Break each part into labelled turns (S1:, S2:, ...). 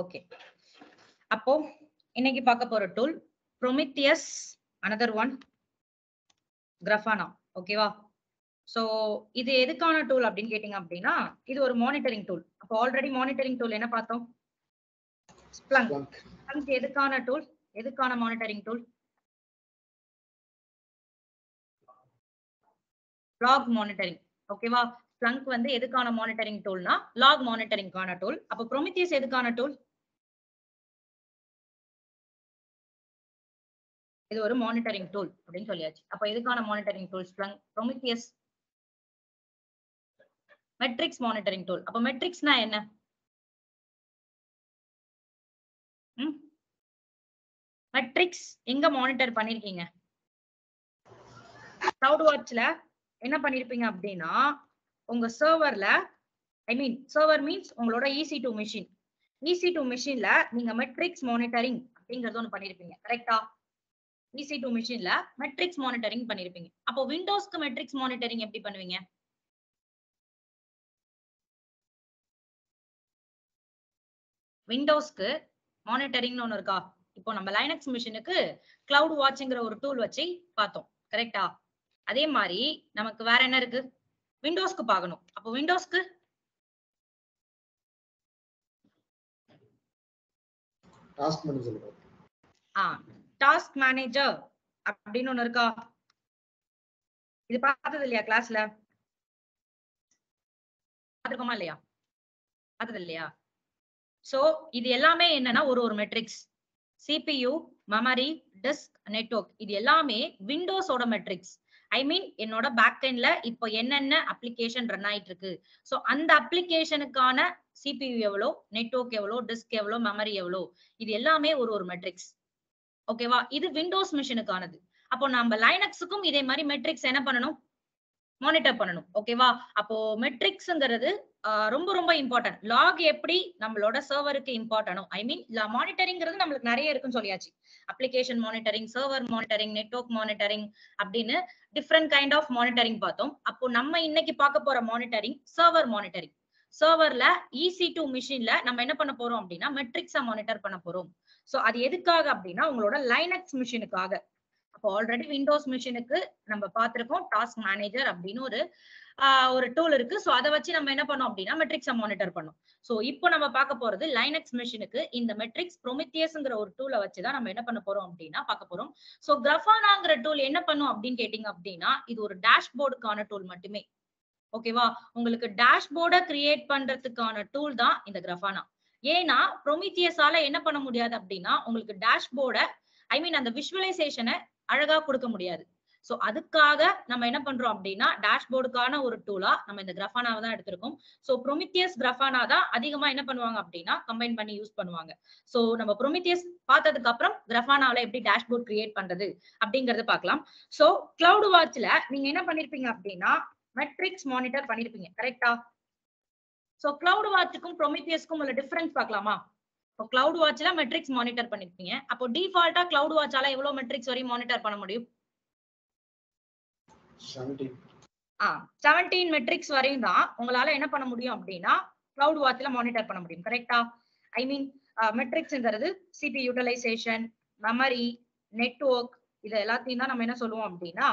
S1: Okay, அப்போ இன்னைக்கு பார்க்க போற டூல் ப்ரோமித்தியஸ், another one கிராஃபானா. ஓகேவா? சோ இது எதுக்கான டூல் அப்படின்னு கேட்டீங்க அப்படின்னா இது ஒரு மானிட்டரிங் டூல். அப்போ ஆல்ரெடி மானிட்டரிங் டூல் என்ன பார்த்தோம்? ஸ்ப்ளங்க். ஸ்ப்ளங்க் எதுக்கான டூல்? எதுக்கான மானிட்டரிங் டூல்? Log monitoring. ஓகேவா? ஸ்ப்ளங்க் வந்து எதுக்கான மானிட்டரிங் டூல்னா லாக் மானிட்டரிங்கான டூல். அப்போ ப்ரோமித்தியஸ் எதுக்கான டூல்? இது ஒரு மானிட்டரிங் டூல் அப்படின்னு சொல்லியாச்சு. அப்ப எதுக்கான monitoring tool? Splunk. Prometheus metrics monitoring tool. அப்ப மெட்ரிக்ஸ்னா என்ன? மெட்ரிக்ஸ் எங்க மானிட்டர் பண்ணிருக்கீங்க? கிளவுட் வாட்ச்ல என்ன பண்ணிருப்பீங்க அப்படின்னா உங்க சர்வர்ல, ஐ மீன் சர்வர் மீன்ஸ் உங்களோட EC2 மிஷின். EC2 மிஷின்ல நீங்க மெட்ரிக்ஸ் மானிட்டரிங் அப்படிங்கறது ஒண்ணு பண்ணிருப்பீங்க. கரெக்டா? EC2 மிஷின்ல மெட்ரிக்ஸ் மானிட்டரிங் பண்ணிருப்பீங்க. அப்போ விண்டோஸ்க்கு மெட்ரிக்ஸ் மானிட்டரிங் எப்படி பண்ணுவீங்க? விண்டோஸ்க்கு மானிட்டரிங்னு ஒண்ணு இருக்கா? இப்போ நம்ம லைனக்ஸ் மிஷினுக்கு கிளவுட் வாட்ச்ங்கிற ஒரு டூல் வச்சு பார்த்தோம். கரெக்டா? அதே மாதிரி நமக்கு வேற என்ன இருக்கு? விண்டோஸ்க்கு பார்க்கணும். அப்போ விண்டோஸ்க்கு
S2: டாஸ்க் மேனேஜர்.
S1: டாஸ்க் மேனேஜர் அப்படின்னு ஒண்ணு இருக்கா? இது பார்த்தது இல்லையா கிளாஸ்ல? பார்த்திருக்கோமா இல்லையா? பார்த்தது இல்லையா? சோ இது எல்லாமே என்னன்னா ஒரு metrics. CPU, memory, disk, network இது எல்லாமே விண்டோஸோட மெட்ரிக்ஸ். ஐ மீன் என்னோட பேக் எண்ட்ல இப்போ என்னென்ன அப்ளிகேஷன் ரன் ஆயிட்டு இருக்கு, சோ அந்த அப்ளிகேஷனுக்கான CPU எவ்வளோ, நெட்வொர்க் எவ்வளோ, டிஸ்க் எவ்வளோ, மெமரி எவ்வளோ, இது எல்லாமே ஒரு மெட்ரிக்ஸ். ஓகேவா? இது விண்டோஸ் மிஷினுக்கானது. அப்போ நம்ம லைனக்ஸுக்கும் இதே மாதிரி மெட்ரிக்ஸ் என்ன பண்ணணும்? மானிட்டர் பண்ணணும். ஓகேவா? அப்போ மெட்ரிக்ஸ்ங்கிறது ரொம்ப ரொம்ப இம்பார்ட்டன்ட். லாக் எப்படி நம்மளோட சர்வருக்கு இம்பார்ட்டனோ, ஐ மீன் மானிட்டரிங்கிறது நம்மளுக்கு நிறைய இருக்குன்னு சொல்லியாச்சு. Application monitoring, server monitoring, network monitoring அப்படின்னு டிஃப்ரெண்ட் கைண்ட் ஆஃப் மானிட்டரிங் பார்த்தோம். அப்போ நம்ம இன்னைக்கு பார்க்க போற மானிட்டரிங் சர்வர் மானிட்டரிங். சர்வர்ல EC2 மிஷின்ல நம்ம என்ன பண்ண போறோம் அப்படின்னா மெட்ரிக்ஸை மானிட்டர் பண்ண போறோம். சோ அது எதுக்காக அப்படின்னா உங்களோட லைனக்ஸ் மிஷினுக்காக. அப்போ ஆல்ரெடி விண்டோஸ் மிஷினுக்கு நம்ம பார்த்திருக்கோம் டாஸ்க் மேனேஜர் அப்படின்னு ஒரு டூல் இருக்கு. சோ அதை வச்சு நம்ம என்ன பண்ணோம் அப்படின்னா மெட்ரிக்ஸை மானிட்டர் பண்ணோம். சோ இப்போ நம்ம பார்க்க போறது லைனக்ஸ் மிஷினுக்கு இந்த மெட்ரிக்ஸ் ப்ரோமித்தியஸ்ங்கிற ஒரு டூலை வச்சுதான் நம்ம என்ன பண்ண போறோம் அப்படின்னா பார்க்க போறோம். சோ கிராஃபானாங்கிற டூல் என்ன பண்ணும் அப்படின்னு கேட்டீங்க அப்படின்னா இது ஒரு டேஷ்போர்டுக்கான டூல் மட்டுமே. ஓகேவா? உங்களுக்கு டேஷ்போர்டை கிரியேட் பண்றதுக்கான டூல் தான் இந்த கிராஃபானா. ஏன்னா ப்ரோமித்தியஸால என்ன பண்ண முடியாது அப்படின்னா உங்களுக்கு டேஷ்போர்டை, ஐ மீன் அந்த விஷுவலைசேஷனை அழகா கொடுக்க முடியாது. சோ அதுக்காக நம்ம என்ன பண்றோம் அப்படின்னா டேஷ்போர்டுக்கான ஒரு டூலா நம்ம இந்த கிராஃபானாவை தான் எடுத்திருக்கோம். சோ ப்ரோமித்தியஸ் கிராஃபானா தான் அதிகமா என்ன பண்ணுவாங்க அப்படின்னா கம்பைன் பண்ணி யூஸ் பண்ணுவாங்க. சோ நம்ம ப்ரோமித்தியஸ் பார்த்ததுக்கு அப்புறம் கிராஃபானால எப்படி டேஷ்போர்ட் கிரியேட் பண்றது அப்படிங்கறத பார்க்கலாம். சோ கிளவுட் வாட்ச்ல நீங்க என்ன பண்ணிருப்பீங்க அப்படின்னா மெட்ரிக்ஸ் மானிட்டர் பண்ணிருப்பீங்க. கரெக்டா? சோ கிளவுட் வாட்ச்க்கும் ப்ரோமித்தியஸ்க்கும் உள்ள டிஃபரன்ஸ் பார்க்கலாமா? இப்போ கிளவுட் வாட்ச்ல மெட்ரிக்ஸ் மானிட்டர் பண்ணிருப்பீங்க. அப்போ டிஃபால்ட்டா கிளவுட் வாட்சால எவ்வளவு மெட்ரிக்ஸ் வரையும் மானிட்டர் பண்ண முடியும்? 17 மெட்ரிக்ஸ் வரையும் தான் உங்களால என்ன பண்ண முடியும் அப்படின்னா கிளவுட் வாட்ச்ல மானிட்டர் பண்ண முடியும். கரெக்டா? ஐ மீன் மெட்ரிக்ஸ்ங்கிறது CPU யூட்டிலைசேஷன், மெமரி, நெட்வொர்க் இது எல்லாத்தையும் தான் நம்ம என்ன சொல்லுவோம் அப்படின்னா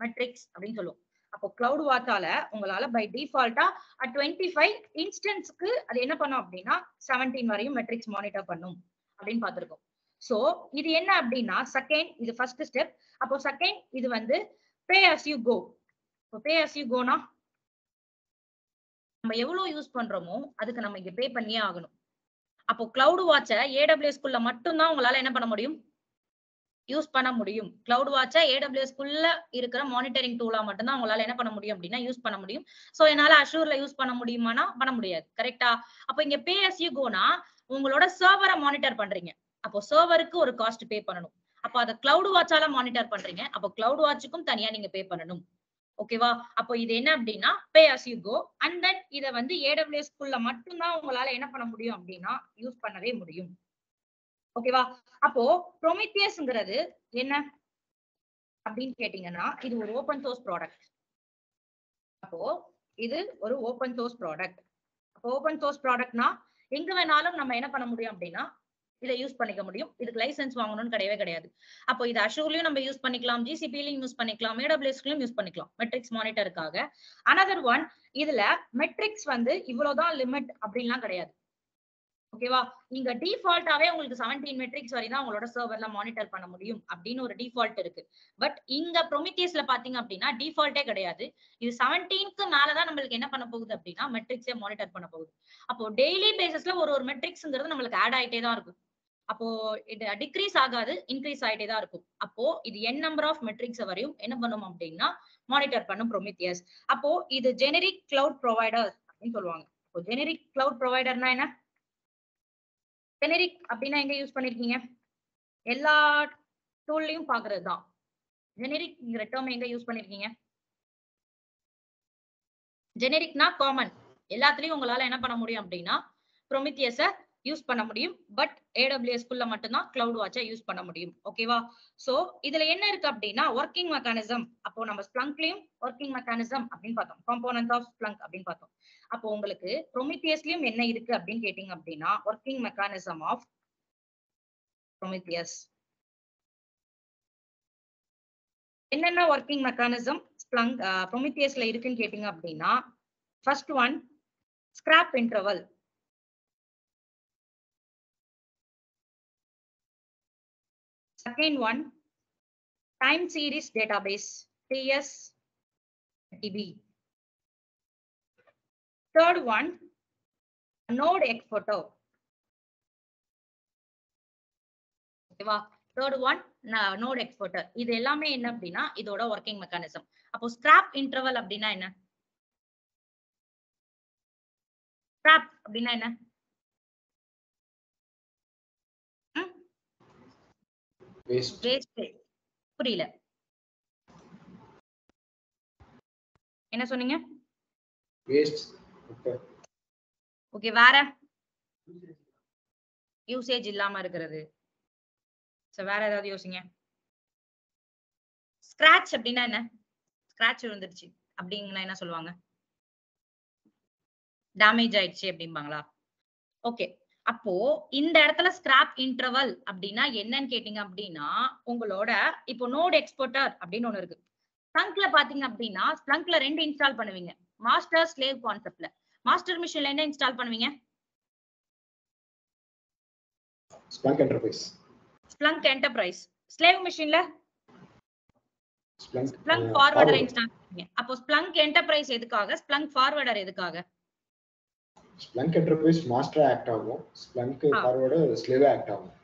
S1: மெட்ரிக்ஸ் அப்படின்னு சொல்லுவோம். அப்போ கிளவுட் வாட்சால உங்களால பை டிஃபால்ட்டா 25 இன்ஸ்டன்ஸ்க்கு அது என்ன பண்ணும் அப்படின்னா 17 வரையும் மெட்ரிக்ஸ் மானிட்டர் பண்ணும் அப்படின்னு பார்த்திருக்கோம். சோ இது என்ன அப்படின்னா செகண்ட், இது ஃபர்ஸ்ட் ஸ்டெப். அப்போ செகண்ட் இது வந்து பே as you go. Pay as you go னா நம்ம எவ்வளவு யூஸ் பண்றோமோ அதுக்கு நம்ம இங்க பே பண்ணியே ஆகணும். அப்போ கிளவுட் வாட்சை AWS குள்ள மட்டும் தான் உங்களால என்ன பண்ண முடியும்? யூஸ் பண்ண முடியும். கிளவுட் வாட்சை AWS குள்ள இருக்கிற மானிட்டரிங் டூலா மட்டும் தான் உங்களால என்ன பண்ண முடியும் அப்படின்னா யூஸ் பண்ண முடியும். சோ என்னால அஷூர்ல யூஸ் பண்ண முடியுமானா பண்ண முடியாது. கரெக்டா? அப்போ இங்க பே as you go னா உங்களோட சர்வரை மானிட்டர் பண்றீங்க. அப்போ சர்வருக்கு ஒரு காஸ்ட் பே பண்ணணும். அப்போ அத கிளவுட் வாட்சால மானிட்டர் பண்றீங்க. அப்போ கிளவுட் வாட்சுக்கும் தனியா நீங்க பே பண்ணணும். ஓகேவா? அப்போ இது என்ன அப்படின்னா பே as you go. And then இத வந்து AWS குள்ள மட்டும் தான் உங்களால என்ன பண்ண முடியும் அப்படின்னா யூஸ் பண்ணவே முடியும். ஓகேவா? அப்போ ப்ரோமித்தியஸ்ங்கிறது என்ன அப்படின்னு கேட்டீங்கன்னா இது ஒரு ஓபன் சோர்ஸ் ப்ராடக்ட். அப்போ இது ஒரு ஓபன் சோர்ஸ் ப்ராடக்ட். அப்போ ஓபன் சோர்ஸ் ப்ராடக்ட்னா எங்க வேணாலும் நம்ம என்ன பண்ண முடியும் அப்படின்னா இதை யூஸ் பண்ணிக்க முடியும். இதுக்கு லைசன்ஸ் வாங்கணும்னு கிடையவே கிடையாது. அப்போ இது அஷூர்லயும் நம்ம யூஸ் பண்ணிக்கலாம், ஜிசிபிலையும் யூஸ் பண்ணிக்கலாம், ஏடபிள்யூஎஸ்லயும் யூஸ் பண்ணிக்கலாம் மெட்ரிக்ஸ் மானிட்டருக்காக. அனதர் ஒன், இதுல மெட்ரிக்ஸ் வந்து இவ்வளவுதான் லிமிட் அப்படின்லாம் கிடையாது. ஓகேவா? நீங்க டிஃபால்ட்டாவே உங்களுக்கு 17 மெட்ரிக்ஸ் வரை தான் உங்களோட சர்வர்ல மானிட்டர் பண்ண முடியும் அப்படின்னு ஒரு டிஃபால்ட் இருக்கு. பட் இங்க ப்ரோமித்தியஸ்ல பாத்தீங்க அப்படின்னா டிஃபால்ட்டே கிடையாது. இது 17க்கு மேலதான் நம்மளுக்கு என்ன பண்ண போகுது அப்படின்னா மெட்ரிக்ஸே மானிட்டர் பண்ண போகுது. அப்போ டெய்லி பேசிஸ்ல ஒரு மெட்ரிக்ஸ்ங்கிறது நம்மளுக்கு ஆட் ஆயிட்டே தான் இருக்கும். அப்போ இது டிக்ரீஸ் ஆகாது, இன்க்ரீஸ் ஆயிட்டே தான் இருக்கும். அப்போ இது n நம்பர் ஆஃப் மெட்ரிக்ஸ் வரையும் என்ன பண்ணும் அப்படின்னா மானிட்டர் பண்ணும் ப்ரோமித்தியஸ். அப்போ இது ஜெனரிக் கிளவுட் ப்ரொவைடர் அப்படின்னு சொல்லுவாங்க. அப்போ ஜெனரிக் கிளவுட் ப்ரொவைடர்னா என்ன? ஜெனரிக் அப்படின்னா எங்க யூஸ் பண்ணிருக்கீங்க? எல்லா டூல்லயும் பாக்குறது தான். ஜெனரிக்ங்கிற டேர்ம் எங்க யூஸ் பண்ணிருக்கீங்க? ஜெனரிக்னா காமன், எல்லாத்துலயும் உங்களால என்ன பண்ண முடியும் அப்படின்னா ப்ரோமித்தியஸ யூஸ் பண்ண முடியும். பட் AWS குள்ள மட்டும்தான் கிளவுட் வாட்சை யூஸ் பண்ண முடியும். ஓகேவா? சோ இதுல என்ன இருக்கு அப்படின்னா ஒர்க்கிங் மெக்கானிசம். அப்போ நம்ம ஸ்ப்ளங்க்லயும் ஒர்க்கிங் மெக்கானிசம் அப்படின்னு பார்த்தோம், காம்போனன்ட் ஆஃப் ஸ்ப்ளங்க் அப்படின்னு பார்த்தோம். அப்போ உங்களுக்கு ப்ரோமித்தியஸ்லயும் என்ன இருக்கு அப்படின்னு கேட்டீங்க அப்படின்னா ஒர்க்கிங் மெக்கானிசம் ஆஃப் ப்ரோமித்தியஸ். என்னென்ன ஒர்க்கிங் மெக்கானிசம் ஸ்ப்ளங்க் ப்ரோமித்தியஸ்ல இருக்குன்னு கேட்டீங்க அப்படின்னா first one scrap interval. Second one, time series database, TSDB. Third one, node exporter. ஓகேவா? Third one, node exporter. இது எல்லாமே என்ன அப்படின்னா இதோட ஒர்க்கிங் மெக்கானிசம். அப்போ ஸ்கிராப் இன்டர்வல் அப்படின்னா என்ன? ஸ்கிராப் அப்படின்னா என்ன? புரியல, என்ன சொன்னீங்க? ஓகே, வேற யூசேஜ் இல்லாம இருக்கிறது. வேற ஏதாவது யோசிங்க. ஸ்கிராட்ச் அப்படின்னா என்ன? ஸ்கிராட்ச் விழுந்துருச்சு அப்படிங்கன்னா என்ன சொல்லுவாங்க? டேமேஜ் ஆயிடுச்சு அப்படிம்பாங்களா? ஓகே, அப்போ இந்த இடத்துல ஸ்கிராப் இன்டர்வல் அப்படின்னா என்னன்னு கேட்டீங்க அப்படின்னா உங்களோட இப்போ நோட் எக்ஸ்போர்ட்டர் அப்படின்னு ஒண்ணு இருக்கு. ஸ்ப்ளங்க்ல பாத்தீங்க அப்படின்னா ஸ்ப்ளங்க்ல 2 இன்ஸ்டால் பண்ணுவீங்க. மாஸ்டர் ஸ்லேவ் கான்செப்ட்ல. மாஸ்டர் மிஷின்ல என்ன இன்ஸ்டால் பண்ணுவீங்க?
S2: Splunk enterprise.
S1: Splunk enterprise. Slave மிஷின்ல ஸ்ப்ளங்க் ஃபார்வர்டர் இன்ஸ்டால் பண்ணுவீங்க. அப்போ ஸ்ப்ளங்க் என்டர்பிரைஸ் எதுக்காக? ஸ்ப்ளங்க் ஃபார்வர்டர் எதுக்காக?
S2: ஸ்ப்ளங்க் என்டர்பிரைஸ் மாஸ்டர் ஆக்ட் ஆகும், ஸ்ப்ளங்க் ஃபார்வர்டர் ஸ்லேவ் ஆக்ட் ஆகும்.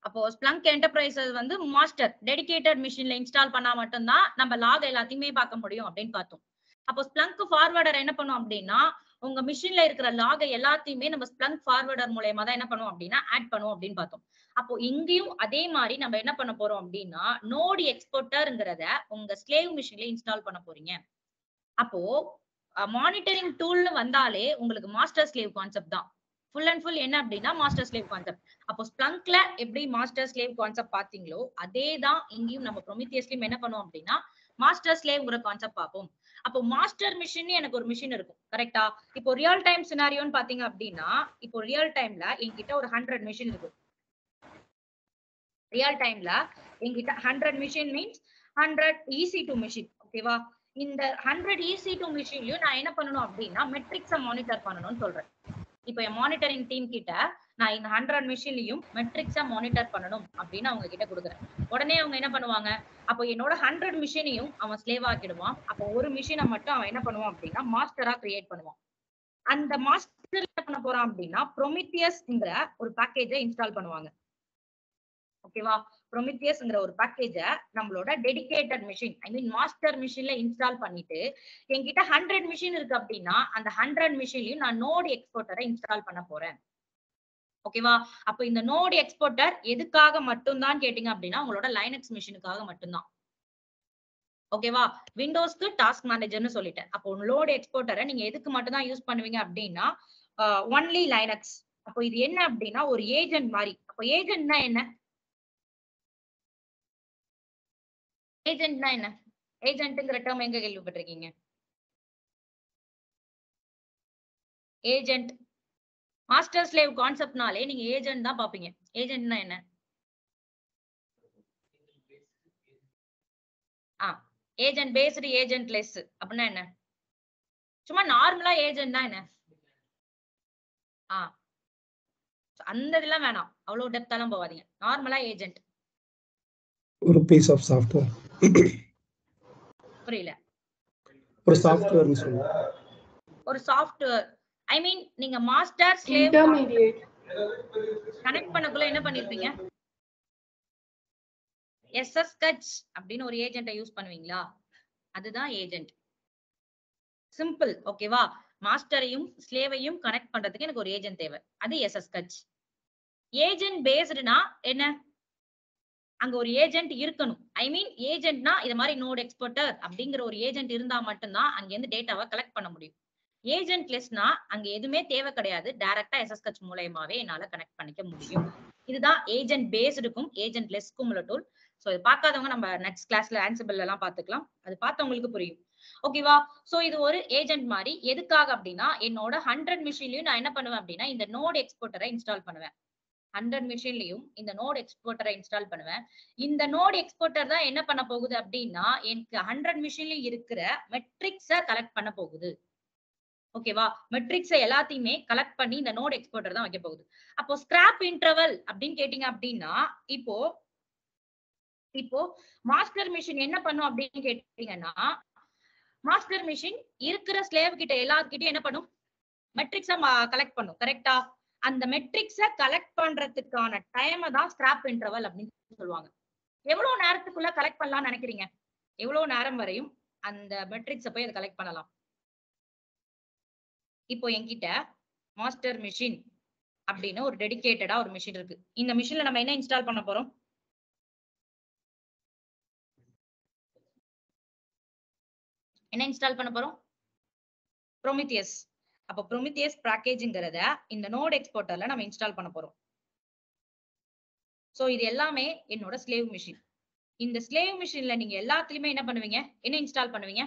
S1: அப்போ ஸ்ப்ளங்க் என்டர்பிரைசஸ் வந்து மாஸ்டர் டெடிகேட்டட் மிஷின்ல இன்ஸ்டால் பண்ணா மட்டும்தான் நம்ம லாக் எல்லாத்தையுமே பார்க்க முடியும் அப்படின்னு பார்த்தோம். அப்போ ஸ்ப்ளங்க் ஃபார்வர்டர் என்ன பண்ணும் அப்படின்னா உங்க மிஷின்ல இருக்கிற லாக் எல்லாத்தையுமே நம்ம ஸ்ப்ளங்க் ஃபார்வர்டர் மூலமா தான் என்ன பண்ணுவோம் அப்படின்னா ஆட் பண்ணுவோம் அப்படின்னு பார்த்தோம். அப்போ இங்கேயும் அதே மாதிரி நம்ம என்ன பண்ண போறோம் அப்படின்னா நோட் எக்ஸ்போர்ட்டர்ங்கிறத உங்க ஸ்லேவ் மிஷின்ல இன்ஸ்டால் பண்ண போறீங்க. அப்போ மானிட்டரிங் டூல்னு வந்தாலே உங்களுக்கு மாஸ்டர் ஸ்லேவ் கான்செப்ட் தான். ஃபுல் அண்ட் ஃபுல் என்ன அப்படின்னா மாஸ்டர் ஸ்லேவ் கான்செப்ட். அப்போ ஸ்ப்ளங்க்ல எப்படி மாஸ்டர் ஸ்லேவ் கான்செப்ட் பாத்தீங்களோ அதே தான் இங்கேயும் நம்ம ப்ரோமித்தியஸ்லயும் என்ன பண்ணுவோம் அப்படின்னா மாஸ்டர் ஸ்லேவ்ங்கிற கான்செப்ட் பார்ப்போம். அப்போ மாஸ்டர் மிஷின் எனக்கு ஒரு மிஷின் இருக்கும், கரெக்டா? இப்போ ரியல் டைம் சினாரியோன்னு பாத்தீங்க அப்படின்னா இப்போ ரியல் டைம்ல என்கிட்ட ஒரு 100 மிஷின் இருக்கு. ரியல் டைம்ல என்கிட்ட 100 மிஷின் மீன்ஸ் 100 EC2 மிஷின். ஓகேவா? இந்த 100 EC2 மிஷின்லயும் நான் என்ன பண்ணணும் அப்படின்னா மெட்ரிக்ஸை மானிட்டர் பண்ணணும்னு சொல்றேன். இப்போ என் மானிட்டரிங் டீம் கிட்ட நான் இந்த 100 மிஷின்லயும் மெட்ரிக்ஸா மானிட்டர் பண்ணணும் அப்படின்னு அவங்க கிட்ட கொடுக்குறேன். உடனே அவங்க என்ன பண்ணுவாங்க? அப்போ என்னோட 100 மிஷினையும் அவன் ஸ்லேவ் ஆக்கிடுவான். அப்போ ஒரு மிஷினை மட்டும் அவன் என்ன பண்ணுவான் அப்படின்னா மாஸ்டரா கிரியேட் பண்ணுவான். அந்த மாஸ்டர் என்ன பண்ண போறான் அப்படின்னா ப்ரோமித்தியஸ்ங்கிற ஒரு பேக்கேஜை இன்ஸ்டால் பண்ணுவாங்க. ஓகேவா? ப்ரோமித்தியஸ்ங்கிற ஒரு பேக்கேஜ நம்மளோட டெடிகேட்டட் மிஷின் ஐ மீன் மாஸ்டர் மிஷின்ல இன்ஸ்டால் பண்ணிட்டு என்கிட்ட 100 மிஷின் இருக்கு அப்படின்னா அந்த 100 மிஷின்லயும் நான் நோட் எக்ஸ்போர்ட்டரை இன்ஸ்டால் பண்ண போறேன். ஓகேவா? அப்ப இந்த நோட் எக்ஸ்போர்ட்டர் எதுக்காக மட்டும்தான் கேட்டீங்க அப்படின்னா உங்களோட லைனக்ஸ் மிஷினுக்காக மட்டும்தான். ஓகேவா? விண்டோஸ்க்கு டாஸ்க் மேனேஜர்னு சொல்லிட்டேன். அப்போ லோட் எக்ஸ்போர்ட்டரை நீங்க எதுக்கு மட்டும் தான் யூஸ் பண்ணுவீங்க அப்படின்னா ஒன்லி லைனக்ஸ். அப்போ இது என்ன அப்படின்னா ஒரு ஏஜென்ட் மாதிரி. அப்போ ஏஜென்ட்னா என்ன? ஏஜென்ட்னா என்ன? ஏஜென்ட்ங்கிற டேர்ம் எங்க கேள்விப்பட்டிருக்கீங்க? ஏஜென்ட் மாஸ்டர் ஸ்லேவ் கான்செப்ட்னாலே நீங்க ஏஜென்ட் தான் பாப்பீங்க. ஏஜென்ட்னா என்ன? ஏஜென்ட் பேஸ்டு, ஏஜென்ட் லெஸ் அப்படின்னா என்ன? சும்மா நார்மலா ஏஜென்ட்னா என்ன? அந்த இதெல்லாம் வேணாம், அவ்வளவு டெப்தாலாம் போவாதீங்க. நார்மலா ஏஜென்ட்
S3: ஒரு பீஸ் ஆஃப் சாஃப்ட்வேர்.
S1: புரியல.
S3: ஒரு சாஃப்ட்வேர்னு சொல்லுங்க.
S1: ஒரு சாஃப்ட்வேர் ஐ மீன் நீங்க மாஸ்டர் ஸ்லேவ்
S4: இன்டர்மீடியேட்
S1: கனெக்ட் பண்ணக்குள்ள என்ன பண்ணிருப்பீங்க? எஸ்எஸ் ஸ்கெட்ச் அப்படின்னு ஒரு ஏஜென்ட்டை யூஸ் பண்ணுவீங்களா? அதுதான் ஏஜென்ட். சிம்பிள். ஓகேவா? மாஸ்டரையும் ஸ்லேவையும் கனெக்ட் பண்றதுக்கு எனக்கு ஒரு ஏஜென்ட் தேவை, அது எஸ்எஸ் ஸ்கெட்ச். ஏஜென்ட் பேஸ்டுனா என்ன? அங்க ஒரு ஏஜென்ட் இருக்கணும். ஐ மீன் ஏஜென்ட்னா இது மாதிரி நோட் எக்ஸ்போர்ட்டர் அப்படிங்கிற ஒரு ஏஜென்ட் இருந்தா மட்டும்தான் அங்க இருந்து டேட்டாவை கலெக்ட் பண்ண முடியும். ஏஜென்ட் லெஸ்னா அங்க எதுவுமே தேவை கிடையாது, டைரக்டா எஸ்எஸ்கெட்ச் மூலமாவே என்னால கனெக்ட் பண்ணிக்க முடியும். இதுதான் ஏஜென்ட் பேஸ்டுக்கும் ஏஜென்ட் லெஸ்க்கும் உள்ள டூல். சோ இது பார்க்காதவங்க நம்ம நெக்ஸ்ட் கிளாஸ்ல ஆன்சிபிள் எல்லாம் பாத்துக்கலாம், அது பார்த்தவங்களுக்கு புரியும். ஓகேவா? சோ இது ஒரு ஏஜென்ட் மாதிரி. எதுக்காக அப்படின்னா என்னோட 100 மிஷின்லயும் நான் என்ன பண்ணுவேன் அப்படின்னா இந்த நோட் எக்ஸ்போர்ட்டரை இன்ஸ்டால் பண்ணுவேன். 100 மிஷின்லயும் இந்த நோட் எக்ஸ்போர்ட்டரை இன்ஸ்டால் பண்ணுவேன். இந்த நோட் எக்ஸ்போர்ட்டர் தான் என்ன பண்ண போகுது அப்படின்னா எனக்கு 100 மிஷின்லயும் இருக்கிற மெட்ரிக்ஸ கலெக்ட் பண்ண போகுது. ஓகேவா? மெட்ரிக்ஸை எல்லாத்தையுமே கலெக்ட் பண்ணி இந்த நோட் எக்ஸ்போர்ட்டர் தான் வைக்க போகுது. அப்போ ஸ்கிராப் இன்டர்வல் அப்படின்னு கேட்டீங்க அப்படின்னா இப்போ மாஸ்டர் மிஷின் என்ன பண்ணும் அப்படின்னு கேட்டீங்கன்னா மாஸ்டர் மிஷின் இருக்கிற ஸ்லேவ் கிட்ட எல்லார்கிட்டயும் என்ன பண்ணும்? மெட்ரிக்ஸ கலெக்ட் பண்ணும். கரெக்டா? அந்த மெட்ரிக்ஸ கலெக்ட் பண்றதுக்கான டைமை தான் ஸ்கிராப் இன்டர்வல் அப்படின்னு சொல்லுவாங்க. எவ்வளவு நேரத்துக்குள்ள கலெக்ட் பண்ணலாம்னு நினைக்கிறீங்க? எவ்வளவு நேரம் வரையும் அந்த மெட்ரிக்ஸ போய் அதை கலெக்ட் பண்ணலாம்? இப்போ என்கிட்ட மாஸ்டர் மிஷின் அப்படின்னு ஒரு டெடிகேட்டடா ஒரு மிஷின் இருக்கு. இந்த மிஷின்ல நம்ம என்ன இன்ஸ்டால் பண்ண போறோம்? என்ன இன்ஸ்டால் பண்ண போறோம்? ப்ரோமித்தியஸ். அப்ப ப்ரோமித்தியஸ் பேக்கேஜ்ங்கறத இந்த நோட் எக்ஸ்போர்ட்டர்ல நம்ம இன்ஸ்டால் பண்ண போறோம். சோ இது எல்லாமே என்னோட ஸ்லேவ் மிஷின். இந்த ஸ்லேவ் மிஷின்ல நீங்க எல்லாத்துலயுமே என்ன பண்ணுவீங்க? என்ன இன்ஸ்டால் பண்ணுவீங்க?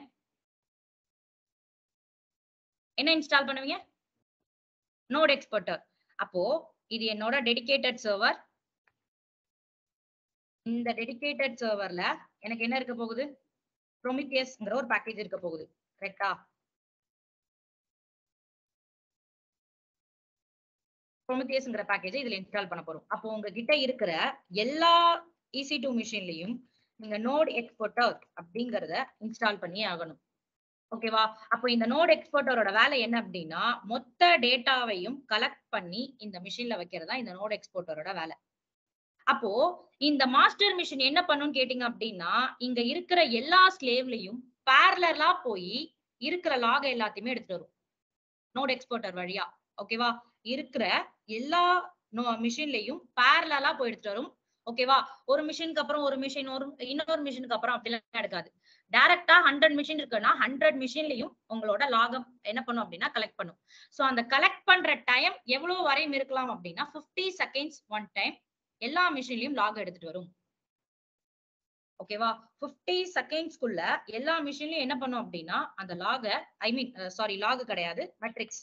S1: என்ன இன்ஸ்டால் பண்ணுவீங்க? Node exporter. அப்போ இது என்னோட டெடிகேட்டட் சர்வர். இந்த டெடிகேட்டட் சர்வர்ல எனக்கு என்ன இருக்க போகுது? ப்ரோமித்தியஸ்ங்கற ஒரு பேக்கேஜ் இருக்க போகுது. கரெக்ட்டா? ப்ரோமித்தியஸ்ங்கற பேக்கேஜை இதுல இன்ஸ்டால் பண்ண போறோம். அப்போ உங்ககிட்ட இருக்கிற எல்லா EC2 மிஷின்லயும் நீங்க நோட் எக்ஸ்போர்ட்டர் அப்படிங்கறத இன்ஸ்டால் பண்ணி ஆகணும். ஓகேவா? அப்போ இந்த நோட் எக்ஸ்போர்ட்டரோட வேலை என்ன அப்படின்னா மொத்த டேட்டாவையும் கலெக்ட் பண்ணி இந்த மிஷின்ல வைக்கிறதா இந்த நோட் எக்ஸ்போர்ட்டரோட வேலை. அப்போ இந்த மாஸ்டர் மிஷின் என்ன பண்ணுன்னு கேட்டீங்க அப்படின்னா இங்க இருக்கிற எல்லா ஸ்லேவ்லயும் பேரலா போய் இருக்கிற லாக் எல்லாத்தையுமே எடுத்துட்டு வரும் நோட் எக்ஸ்போர்ட்டர் வழியா. ஓகேவா? இருக்கிற எல்லா மிஷின்லயும் பேரலா போய் எடுத்துட்டு வரும். ஓகேவா? ஒரு மிஷினுக்கு அப்புறம் ஒரு மிஷின், இன்னொரு மிஷினுக்கு அப்புறம் அப்படிலாம் எடுக்காது. டைரக்டா 100 மிஷின் இருக்குன்னா 100 மிஷின்லயும் உங்களோட லாகம் என்ன பண்ணும் அப்படின்னா கலெக்ட் பண்ணும். சோ அந்த கலெக்ட் பண்ற டைம் எவ்வளவு வரையும் இருக்கலாம் அப்படின்னா 50 செகண்ட்ஸ் ஒன் டைம் எல்லா மிஷின்லயும் லாக் எடுத்துட்டு வரும். ஓகேவா? 50 செகண்ட்ஸ்க்குள்ள எல்லா மிஷின்லயும் என்ன பண்ணும் அப்படின்னா அந்த லாக் கிடையாது, மெட்ரிக்ஸ்.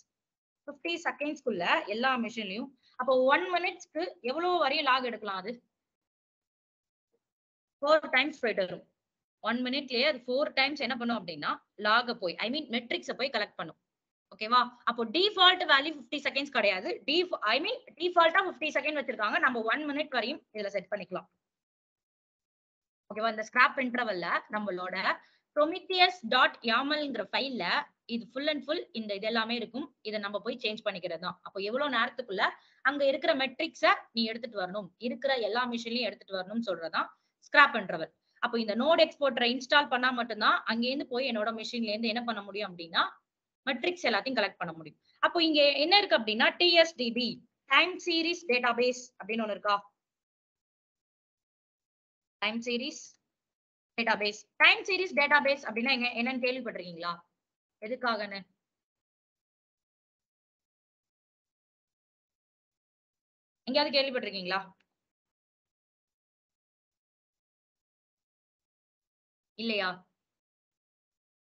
S1: 50 செகண்ட்ஸ்க்குள்ள எல்லா மிஷின்லயும். அப்போ 1 மினிட்ஸ்க்கு எவ்வளவு வரையும் லாக் எடுக்கலாம்? அது 4 டைம்ஸ் போயிட்டு வரும். 1 மினிட்லயே அது 4 டைம்ஸ் என்ன பண்ணும் அப்படின்னா லாக போய் மெட்ரிக்ஸ போய் கலெக்ட் பண்ணும். ஓகேவா? அப்போ டிஃபால்ட் வேல்யூ 50 செகண்ட்ஸ் கிடையாது. டிஃபால்ட்டா 50 செகண்ட் வச்சிருக்காங்க. நம்ம 1 மினிட் வரையும் இதுல செட் பண்ணிக்கலாம். ஓகேவா? இந்த ஸ்கிராப் இன்டர்வல்ல நம்மளோட prometheus.yamlங்கிற ஃபைல்ல இது ஃபுல் அண்ட் ஃபுல் இந்த இது எல்லாமே இருக்கும். இதை நம்ம போய் சேஞ்ச் பண்ணிக்கிறது தான். அப்போ எவ்வளவு நேரத்துக்குள்ள அங்க இருக்கிற மெட்ரிக்ஸ நீ எடுத்துட்டு வரணும், இருக்கிற எல்லா மிஷின்லயும் எடுத்துட்டு வரணும்னு சொல்றதான் ஸ்கிராப் இன்டர்வல். அப்போ இந்த நோட் எக்ஸ்போர்ட்டரை இன்ஸ்டால் பண்ணா மட்டும்தான் அங்கேருந்து போய் என்னோட மிஷின்ல இருந்து என்ன பண்ண முடியும் அப்படின்னா மெட்ரிக்ஸ் எல்லாத்தையும் கலெக்ட் பண்ண முடியும். அப்போ இங்க என்ன இருக்கு அப்படின்னா TSDB டைம் சீரிஸ் டேட்டாபேஸ் அப்படின்னு ஒண்ணு இருக்கா? Time series database. Time series database அப்படின்னா என்னன்னு கேள்விப்பட்டிருக்கீங்களா? எதுக்காகன்னு? எங்கயாவது கேள்விப்பட்டிருக்கீங்களா? இல்லையா?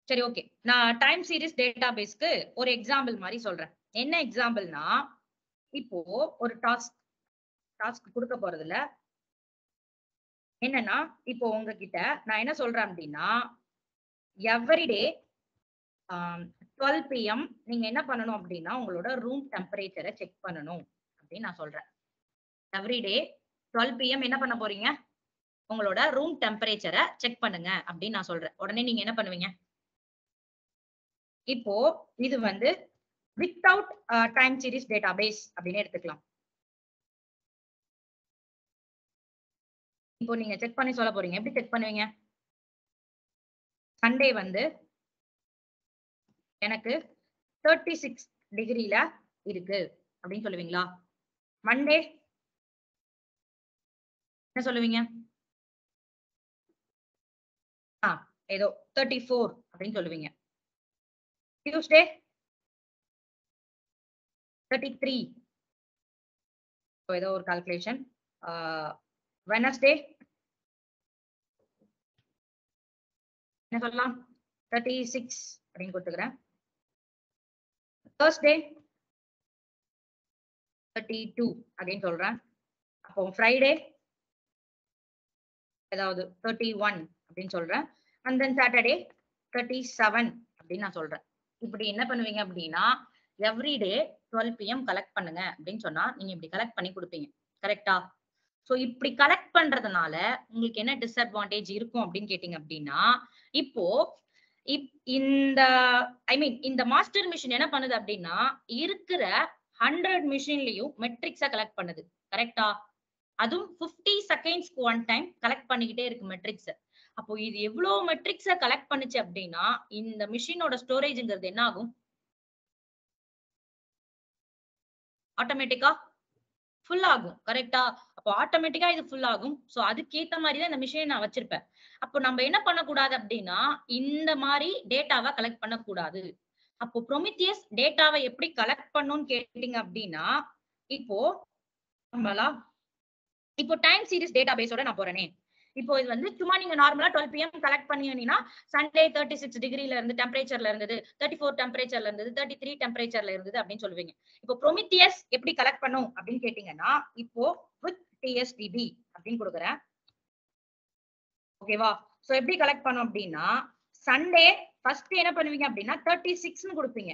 S1: சரி, ஓகே. நான் டைம் சீரிஸ் டேட்டாபேஸ்க்கு ஒரு எக்ஸாம்பிள் மாதிரி சொல்றேன். என்ன எக்ஸாம்பிள்னா இப்போ ஒரு டாஸ்க் கொடுக்க போறதுல என்னன்னா, இப்போ உங்ககிட்ட நான் என்ன சொல்றேன் அப்படின்னா, எவ்ரிடே 12 PM நீங்க என்ன பண்ணணும் அப்படின்னா உங்களோட ரூம் டெம்பரேச்சரை செக் பண்ணணும் அப்படின்னு நான் சொல்றேன். எவ்ரிடே 12 PM என்ன பண்ண போறீங்க, உங்களோட ரூம் டெம்பரேச்சரை செக் பண்ணுங்க அப்படின்னு நான் சொல்றேன். உடனே நீங்க என்ன பண்ணுவீங்க, இப்போ இது வந்து வித்தவுட் டைம் சீரிஸ் டேட்டாபேஸ் அப்படின்னு எடுத்துக்கலாம். இப்போ நீங்க செக் பண்ணி சொல்ல போறீங்க. எப்படி செக் பண்ணுவீங்க? சண்டே வந்து எனக்கு 36 டிகிரில இருக்கு அப்படின்னு சொல்லுவீங்களா? மண்டே என்ன சொல்லுவீங்க? ஏதோ 34 அப்படின்னு சொல்லுவீங்க. டியூஸ்டே 33, ஏதோ ஒரு கால்குலேஷன். வெனஸ்டே என்ன சொல்லலாம், 36 அப்படின்னு கொடுத்துக்கிறேன். Thursday 32 அப்படின்னு சொல்றேன். அப்போ ஃப்ரைடே ஏதாவது 31 அப்படின்னு சொல்றேன். அண்ட் தென் சாட்டர்டே 37 அப்படின்னு நான் சொல்றேன். இப்படி என்ன பண்ணுவீங்க அப்படின்னா, எவ்ரிடே 12 PM கலெக்ட் பண்ணுங்க அப்படின்னு சொன்னா நீங்க இப்படி கலெக்ட் பண்ணி கொடுப்பீங்க. கரெக்டா? சோ இப்படி கலெக்ட் பண்றதுனால உங்களுக்கு என்ன டிஸ்அட்வான்டேஜ் இருக்கும் அப்படின்னு கேட்டீங்க அப்படின்னா, இப்போ இந்த இந்த மாஸ்டர் மிஷின் என்ன பண்ணுது அப்படின்னா, இருக்கிற 100 மிஷின்லயும் மெட்ரிக்ஸ கலெக்ட் பண்ணுது. கரெக்டா? அதுவும் 50 செகண்ட்ஸ்க்கு ஒன் டைம் கலெக்ட் பண்ணிக்கிட்டே இருக்கு மெட்ரிக்ஸ். அப்போ இது எவ்வளவு மெட்ரிக்ஸ கலெக்ட் பண்ணுச்சு அப்படின்னா, இந்த மிஷினோட ஸ்டோரேஜ்ங்கிறது என்ன ஆகும், ஆட்டோமேட்டிக்கா ஃபுல் ஆகும். கரெக்டா? அப்போ ஆட்டோமேட்டிக்கா இது ஃபுல் ஆகும். சோ அதுக்கேத்த மாதிரி தான் இந்த மிஷினை நான் வச்சிருப்பேன். அப்போ நம்ம என்ன பண்ணக்கூடாது அப்படின்னா, இந்த மாதிரி டேட்டாவை கலெக்ட் பண்ணக்கூடாது. அப்போ ப்ரோமித்தியஸ் டேட்டாவை எப்படி கலெக்ட் பண்ணும்னு கேட்டீங்க அப்படின்னா, இப்போ டைம் சீரிஸ் டேட்டா பேஸோட நான் போறேனே. இப்போ இது வந்து சும்மா நீங்க நார்மலா 12 PM கலெக்ட் பண்ணீங்கன்னா, சண்டே 36 டிகிரில இருந்து டெம்பரேச்சர்ல இருந்தது, 34 டெம்பரேச்சர்ல இருந்தது, 33 டெம்பரேச்சர்ல இருந்தது அப்படின்னு சொல்லுவீங்க. இப்போ ப்ரோமித்தியஸ் எப்படி கலெக்ட் பண்ணும் அப்படின்னு கேட்டீங்கன்னா, இப்போ வித் TSDB அப்படின்னு கொடுக்குறேன். ஓகேவா? சோ எப்படி கலெக்ட் பண்ணும் அப்படின்னா, சண்டே ஃபர்ஸ்ட் என்ன பண்ணுவீங்க அப்படின்னா 36ன்னு கொடுப்பீங்க.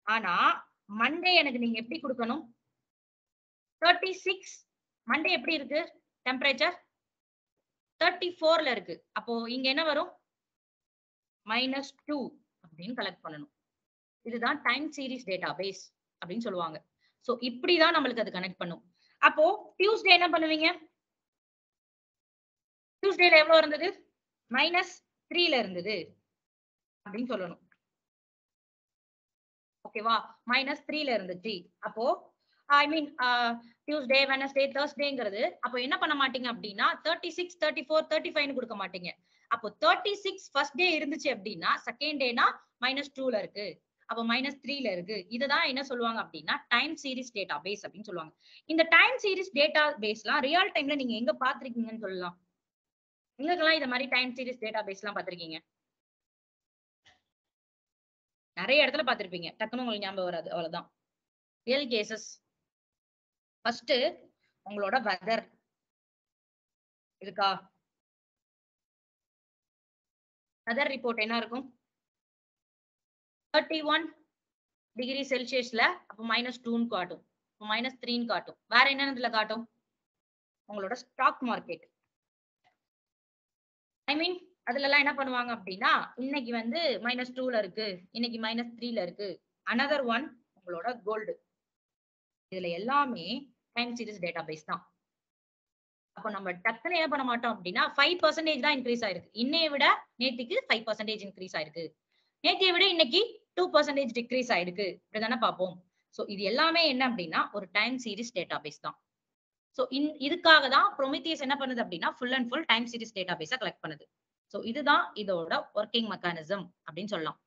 S1: ஆனா மண்டே எனக்கு நீங்க எப்படி கொடுக்கணும், 36 மண்டே எப்படி இருக்கு டெம்பரேச்சர் 34ல இருக்கு. அப்போ இங்க என்ன வரும், -2 அப்படின்னு கலெக்ட் பண்ணணும். இதுதான் டைம் சீரிஸ் டேட்டாபேஸ் அப்படின்னு சொல்லுவாங்க. சோ இப்படிதான் நம்மளுக்கு அது கனெக்ட் பண்ணும். அப்போ டியூஸ்டே என்ன பண்ணுவீங்க, டியூஸ்டேல எவ்வளவு இருந்தது, -3ல இருந்தது அப்படின்னு சொல்லணும். ஓகேவா? -3ல இருந்துச்சு. அப்போ டியூஸ்டே, வெனஸ்டே, தர்ஸ்டேங்கிறது அப்போ என்ன பண்ண மாட்டீங்க அப்படின்னா 36, 34, 35 கொடுக்க மாட்டீங்க. அப்போ 36 ஃபர்ஸ்ட் டே இருந்துச்சு அப்படின்னா செகண்ட் டேனா -2ல இருக்கு, அப்போ -3ல இருக்கு. இதுதான் என்ன சொல்லுவாங்க அப்படின்னா டைம் சீரிஸ் டேட்டா பேஸ் அப்படின்னு சொல்லுவாங்க. இந்த டைம் சீரிஸ் டேட்டா பேஸ்லாம் ரியல் டைம்ல நீங்க எங்க பாத்திருக்கீங்கன்னு சொல்லலாம், எங்கெல்லாம் இந்த மாதிரி டைம் சீரிஸ் டேட்டா பேஸ் எல்லாம் பாத்திருக்கீங்க? நிறைய இடத்துல பாத்திருப்பீங்க, டக்குனு உங்களுக்கு ஞாபகம் வராது, அவ்வளவுதான். Real cases. ஃபர்ஸ்ட் உங்களோட வெதர் இருக்கா, வெதர் ரிப்போர்ட் என்ன இருக்கும், 31 டிகிரி செல்சியஸ்ல அப்ப -2ன்னு காட்டும், -3ன்னு காட்டும். வேற என்னதுல காட்டும், உங்களோட ஸ்டாக் மார்க்கெட். அதுல எல்லாம் என்ன பண்ணுவாங்க அப்படின்னா, இன்னைக்கு வந்து -2ல இருக்கு, இன்னைக்கு -3ல இருக்கு. another one உங்களோட கோல்டு. இதுல எல்லாமே டைம் சீரிஸ் டேட்டாபேஸ் தான். அப்போ நம்ம டக்குன்னு என்ன பண்ண மாட்டோம் அப்படின்னா 5% தான் இன்க்ரீஸ் ஆயிருக்கு, இன்னைய விட நேத்திக்கு 5% இன்க்ரீஸ் ஆயிருக்கு, நேத்தியை விட இன்னைக்கு 2% டிக்ரீஸ் ஆயிருக்கு, இப்படிதானே பார்ப்போம். சோ இது எல்லாமே என்ன அப்படின்னா ஒரு டைம் சீரிஸ் டேட்டாபேஸ் தான். சோ இதுக்காக தான் ப்ரோமித்தியஸ் என்ன பண்ணுது அப்படின்னா full and full time series டேட்டாபேஸை கலெக்ட் பண்ணுது. சோ இதுதான் இதோட ஒர்க்கிங் மெக்கானிசம் அப்படின்னு சொல்லலாம்.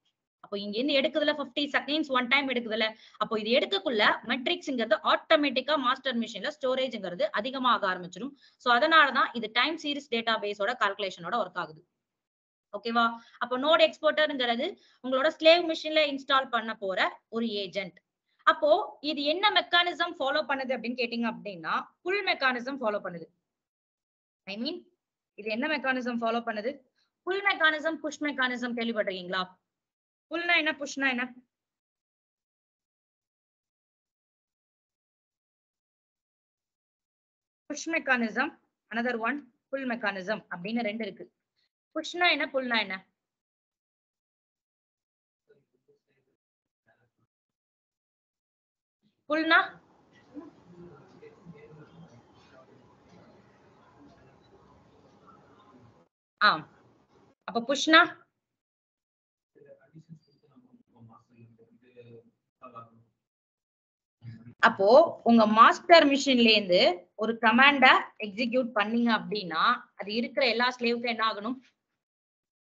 S1: அப்போ இங்க இருந்து எடுக்குதுல 50 செகண்ட்ஸ் ஒன் டைம் எடுக்குதுல, அப்போ இது எடுக்கக்குள்ள மெட்ரிக்ஸ்ங்கிறது ஆட்டோமேட்டிக்கா மாஸ்டர் மிஷின்ல ஸ்டோரேஜ்ங்கிறது அதிகமாக ஆரம்பிச்சிடும். சோ அதனாலதான் இது டைம் சீரிஸ் டேட்டா பேஸோட கால்குலேஷனோட ஒர்க் ஆகுது. ஓகேவா? அப்போ நோட் எக்ஸ்போர்ட்டர்ங்கிறது உங்களோட ஸ்லேவ் மிஷின்ல இன்ஸ்டால் பண்ண போற ஒரு ஏஜென்ட். அப்போ இது என்ன மெக்கானிசம் ஃபாலோ பண்ணுது அப்படின்னு கேட்டீங்க அப்படின்னா புல் மெக்கானிசம் ஃபாலோ பண்ணுது. ஐ மீன் இது என்ன மெக்கானிசம் ஃபாலோ பண்ணுது? புல் மெக்கானிசம், புஷ் மெக்கானிசம் கேள்விப்பட்டிருக்கீங்களா? புல்னா என்ன, புஷ்னா என்ன? புஷ் மெக்கானிசம், another one புல் மெக்கானிசம் அப்படின்னு ரெண்டு இருக்கு. புஷ்னா என்ன, புல்னா என்ன? புல்னா அப்ப புஷ்னா அப்போ உங்க மாஸ்டர் மிஷின்ல இருந்து ஒரு கமாண்ட எக்ஸிக்யூட் பண்ணீங்க அப்படின்னா அது இருக்கிற எல்லா ஸ்லேவுக்கும் என்ன ஆகணும்?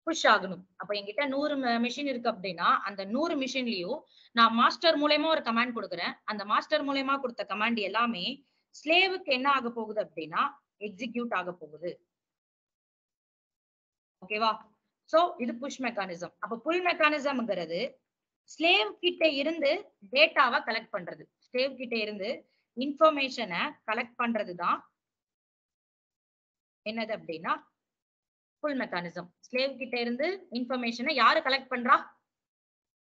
S1: புஷ் ஆகணும். அப்ப என்கிட்ட 100 மிஷின் இருக்கு அப்படின்னா அந்த 100 மிஷின்லயும் நான் மாஸ்டர் மூலமா ஒரு கமாண்ட் கொடுக்குறேன். அந்த மாஸ்டர் மூலமா கொடுத்த கமாண்ட் எல்லாமே ஸ்லேவுக்கு என்ன ஆக போகுது அப்படின்னா எக்ஸிக்யூட் ஆக போகுது. ஓகேவா? சோ இது புஷ் மெக்கானிசம். அப்ப புல் மெக்கானிசம்ங்கிறது ஸ்லேவ் கிட்ட இருந்து டேட்டாவை கலெக்ட் பண்றது, ஸ்லேவ் கிட்ட இருந்து இன்ஃபர்மேஷனை கலெக்ட் பண்றதுதான் என்னது அப்படின்னா புல் மெக்கானிசம். ஸ்லேவ் கிட்ட இருந்து இன்ஃபர்மேஷனை யாரு கலெக்ட் பண்றா?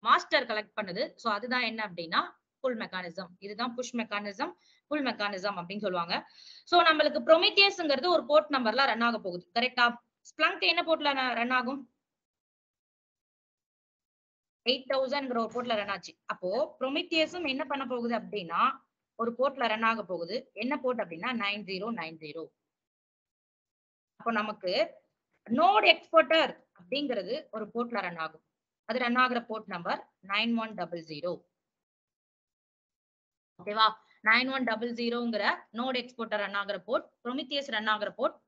S1: மாஸ்டர் கலெக்ட் பண்ணுது. சோ அதுதான் என்ன அப்படின்னா புல் மெக்கானிசம். இதுதான் புஷ் மெக்கானிசம், புல் மெக்கானிசம் அப்படின்னு சொல்லுவாங்க. சோ நம்மளுக்கு ப்ரொமித்தியஸ்ங்கிறது ஒரு போர்ட் நம்பர்ல ரன் ஆக போகுது, கரெக்டா? ஸ்ப்ளங்க் என்ன போர்ட்ல ரன் ஆகும்? 8000ங்கிற ஒரு போர்ட்ல ரன் ஆச்சு. அப்போ ப்ரொமித்தியஸும் என்ன பண்ண போகுது அப்படின்னா ஒரு போர்ட்ல ரன் ஆக போகுது. என்ன போர்ட் அப்படின்னா 9090. அப்போ நமக்கு நோட் எக்ஸ்போர்ட்டர் அப்படிங்கிறது ஒரு போர்ட்ல ரன் ஆகும். அது ரன் ஆகுற போர்ட் நம்பர் 9100. ஓகேவா? 9100ங்கிற நோட் எக்ஸ்போர்ட்டர் ரன் ஆகுற போர்ட், ப்ரொமித்தியஸ் ரன் ஆகுற போர்ட்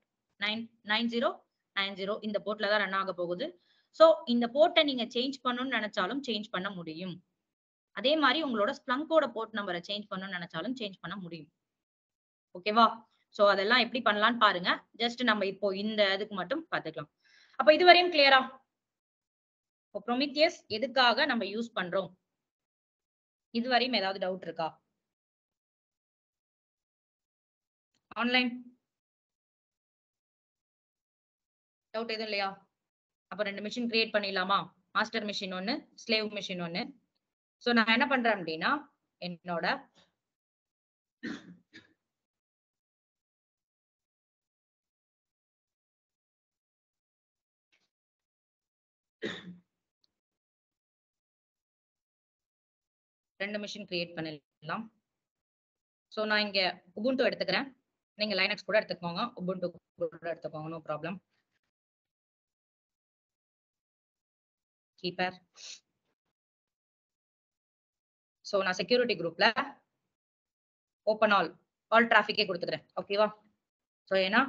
S1: 9090. இந்த போர்ட்ல தான் ரன் ஆக போகுது. சோ இந்த போர்ட்டை நீங்க சேஞ்ச் பண்ணணும்னு நினைச்சாலும் சேஞ்ச் பண்ண முடியும். அதே மாதிரி உங்களோட ஸ்ப்ளங்கோட போர்ட் நம்பரை சேஞ்ச் பண்ணணும்னு நினைச்சாலும் சேஞ்ச் பண்ண முடியும். ஓகேவா? சோ அதெல்லாம் எப்படி பண்ணலாம்னு பாருங்க. ஜஸ்ட் நம்ம இப்போ இந்த இதுக்கு மட்டும் பாத்துக்கலாம். அப்ப இதுவரையும் கிளியரா? ப்ரொமித்தியஸ் எதுக்காக நம்ம யூஸ் பண்றோம்? இதுவரையும் ஏதாவது டவுட் இருக்கா? ஆன்லைன் டவுட் எதுவும் இல்லையா? அப்ப 2 மிஷின் கிரியேட் பண்ணிடலாமா? மாஸ்டர் மிஷின் ஒன்னு, ஸ்லேவ் மிஷின் ஒன்னு. சோ நான் என்ன பண்றேன் அப்படின்னா என்னோட ரெண்டு மிஷின் கிரியேட் பண்ணிடலாம். சோ நான் இங்க உபுண்டு எடுத்துக்கிறேன். நீங்க லைனக்ஸ் கூட எடுத்துக்கோங்க, உபுண்டு கூட எடுத்துக்கோங்க, நோ ப்ராப்ளம். கீப்பர். சோ நான் செக்யூரிட்டி குரூப்ல ஓபன் ஆல் டிராபிக்கே கொடுத்துக்கிறேன். ஓகேவா? சோ ஏன்னா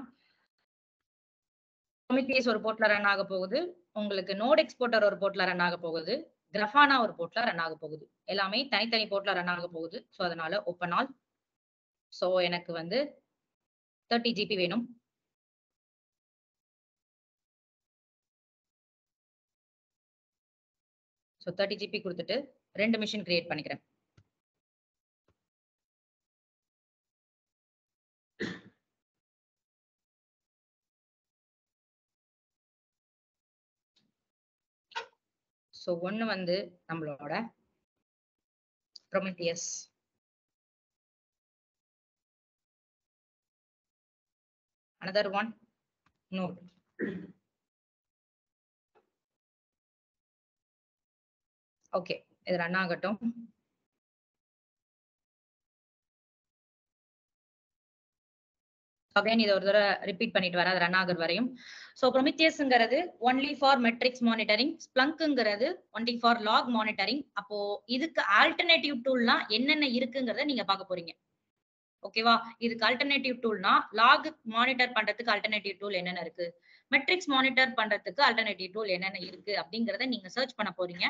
S1: ப்ரொமித்தியஸ் ஒரு போர்ட்ல ரன் ஆக போகுது, உங்களுக்கு நோட் எக்ஸ்போர்ட்டர் ஒரு போர்ட்ல ரன் ஆக போகுது, கிராஃபானா ஒரு போர்ட்ல ரன் ஆக போகுது. எல்லாமே தனித்தனி போர்ட்ல ரன் ஆக போகுது. சோ அதனால ஓபன் ஆல். சோ எனக்கு வந்து 30 GB வேணும். சோ 30 GB கொடுத்துட்டு 2 மிஷின் கிரியேட் பண்ணிக்கிறேன். சோ ஒன்னு வந்து நம்மளோட Prometheus, another one node. Okay, இது ரன் ஆகட்டும். அகைன் இதை ஒரு தடவை ரிப்பீட் பண்ணிட்டு வர, அது ரன் ஆகுற வரையும். சோ ப்ரொமித்தியஸ்ங்கிறது ஒன்லி ஃபார் மெட்ரிக்ஸ் மானிட்டரிங், ஸ்ப்ளங்க்ங்கிறது ஒன்லி ஃபார் லாக் மானிட்டரிங். அப்போ இதுக்கு ஆல்டர்னேட்டிவ் டூல்னா என்னென்ன இருக்குங்கிறத நீங்க பார்க்க போறீங்க. ஓகேவா? இதுக்கு ஆல்டர்னேட்டிவ் டூல்னா லாக் மானிட்டர் பண்றதுக்கு ஆல்டர்னேட்டிவ் டூல் என்னென்ன இருக்கு, மெட்ரிக்ஸ் மானிட்டர் பண்றதுக்கு ஆல்டர்னேட்டிவ் டூல் என்னென்ன இருக்கு அப்படிங்கறத நீங்க சர்ச் பண்ண போறீங்க.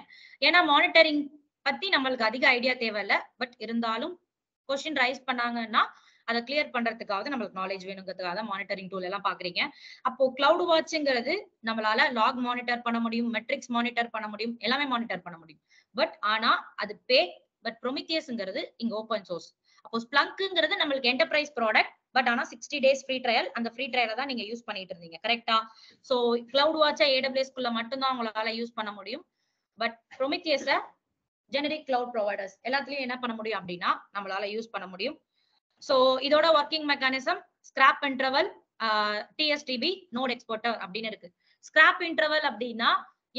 S1: ஏன்னா மானிட்டரிங் பத்தி நம்மளுக்கு அதிக ஐடியா தேவையில்ல. பட் இருந்தாலும் கொஸ்டின் ரைஸ் பண்ணாங்கன்னா அதை கிளியர் பண்றதுக்காக நம்மளுக்கு நாலேஜ் வேணுங்கிறதுக்காக மானிட்டரிங் டூல் எல்லாம் பாக்குறீங்க. அப்போ கிளவுட் வாட்ச்ங்கிறது நம்மளால லாக் மானிட்டர் பண்ண முடியும், மெட்ரிக்ஸ் மானிட்டர் பண்ண முடியும், எல்லாமே மானிட்டர் பண்ண முடியும். பட் ஆனா அது பே பட் ப்ரொமித்தியஸ்ங்கிறது இங்க ஓப்பன் சோர்ஸ். அப்போ ஸ்ப்ளங்க்ங்கிறது நம்மளுக்கு என்டர்பிரைஸ் ப்ராடக்ட், பட் ஆனா 60 days ஃப்ரீ ட்ரையல். அந்த ஃப்ரீ ட்ரையலை தான் நீங்க யூஸ் பண்ணிட்டு இருந்தீங்க, கரெக்டா? சோ கிளவுட் வாட்சா AWS குள்ள மட்டும் தான் உங்களால யூஸ் பண்ண முடியும். பட் ப்ரொமித்தியஸ ஜெனரிக் கிளவுட் ப்ரொவைடர்ஸ் எல்லாத்துலயும் என்ன பண்ண முடியும் அப்படின்னா நம்மளால யூஸ் பண்ண முடியும். சோ இதோட working mechanism scrape interval, TSTB, node exporter அப்படின்னு இருக்கு. ஸ்கிராப் இன்டர்வல் அப்படின்னா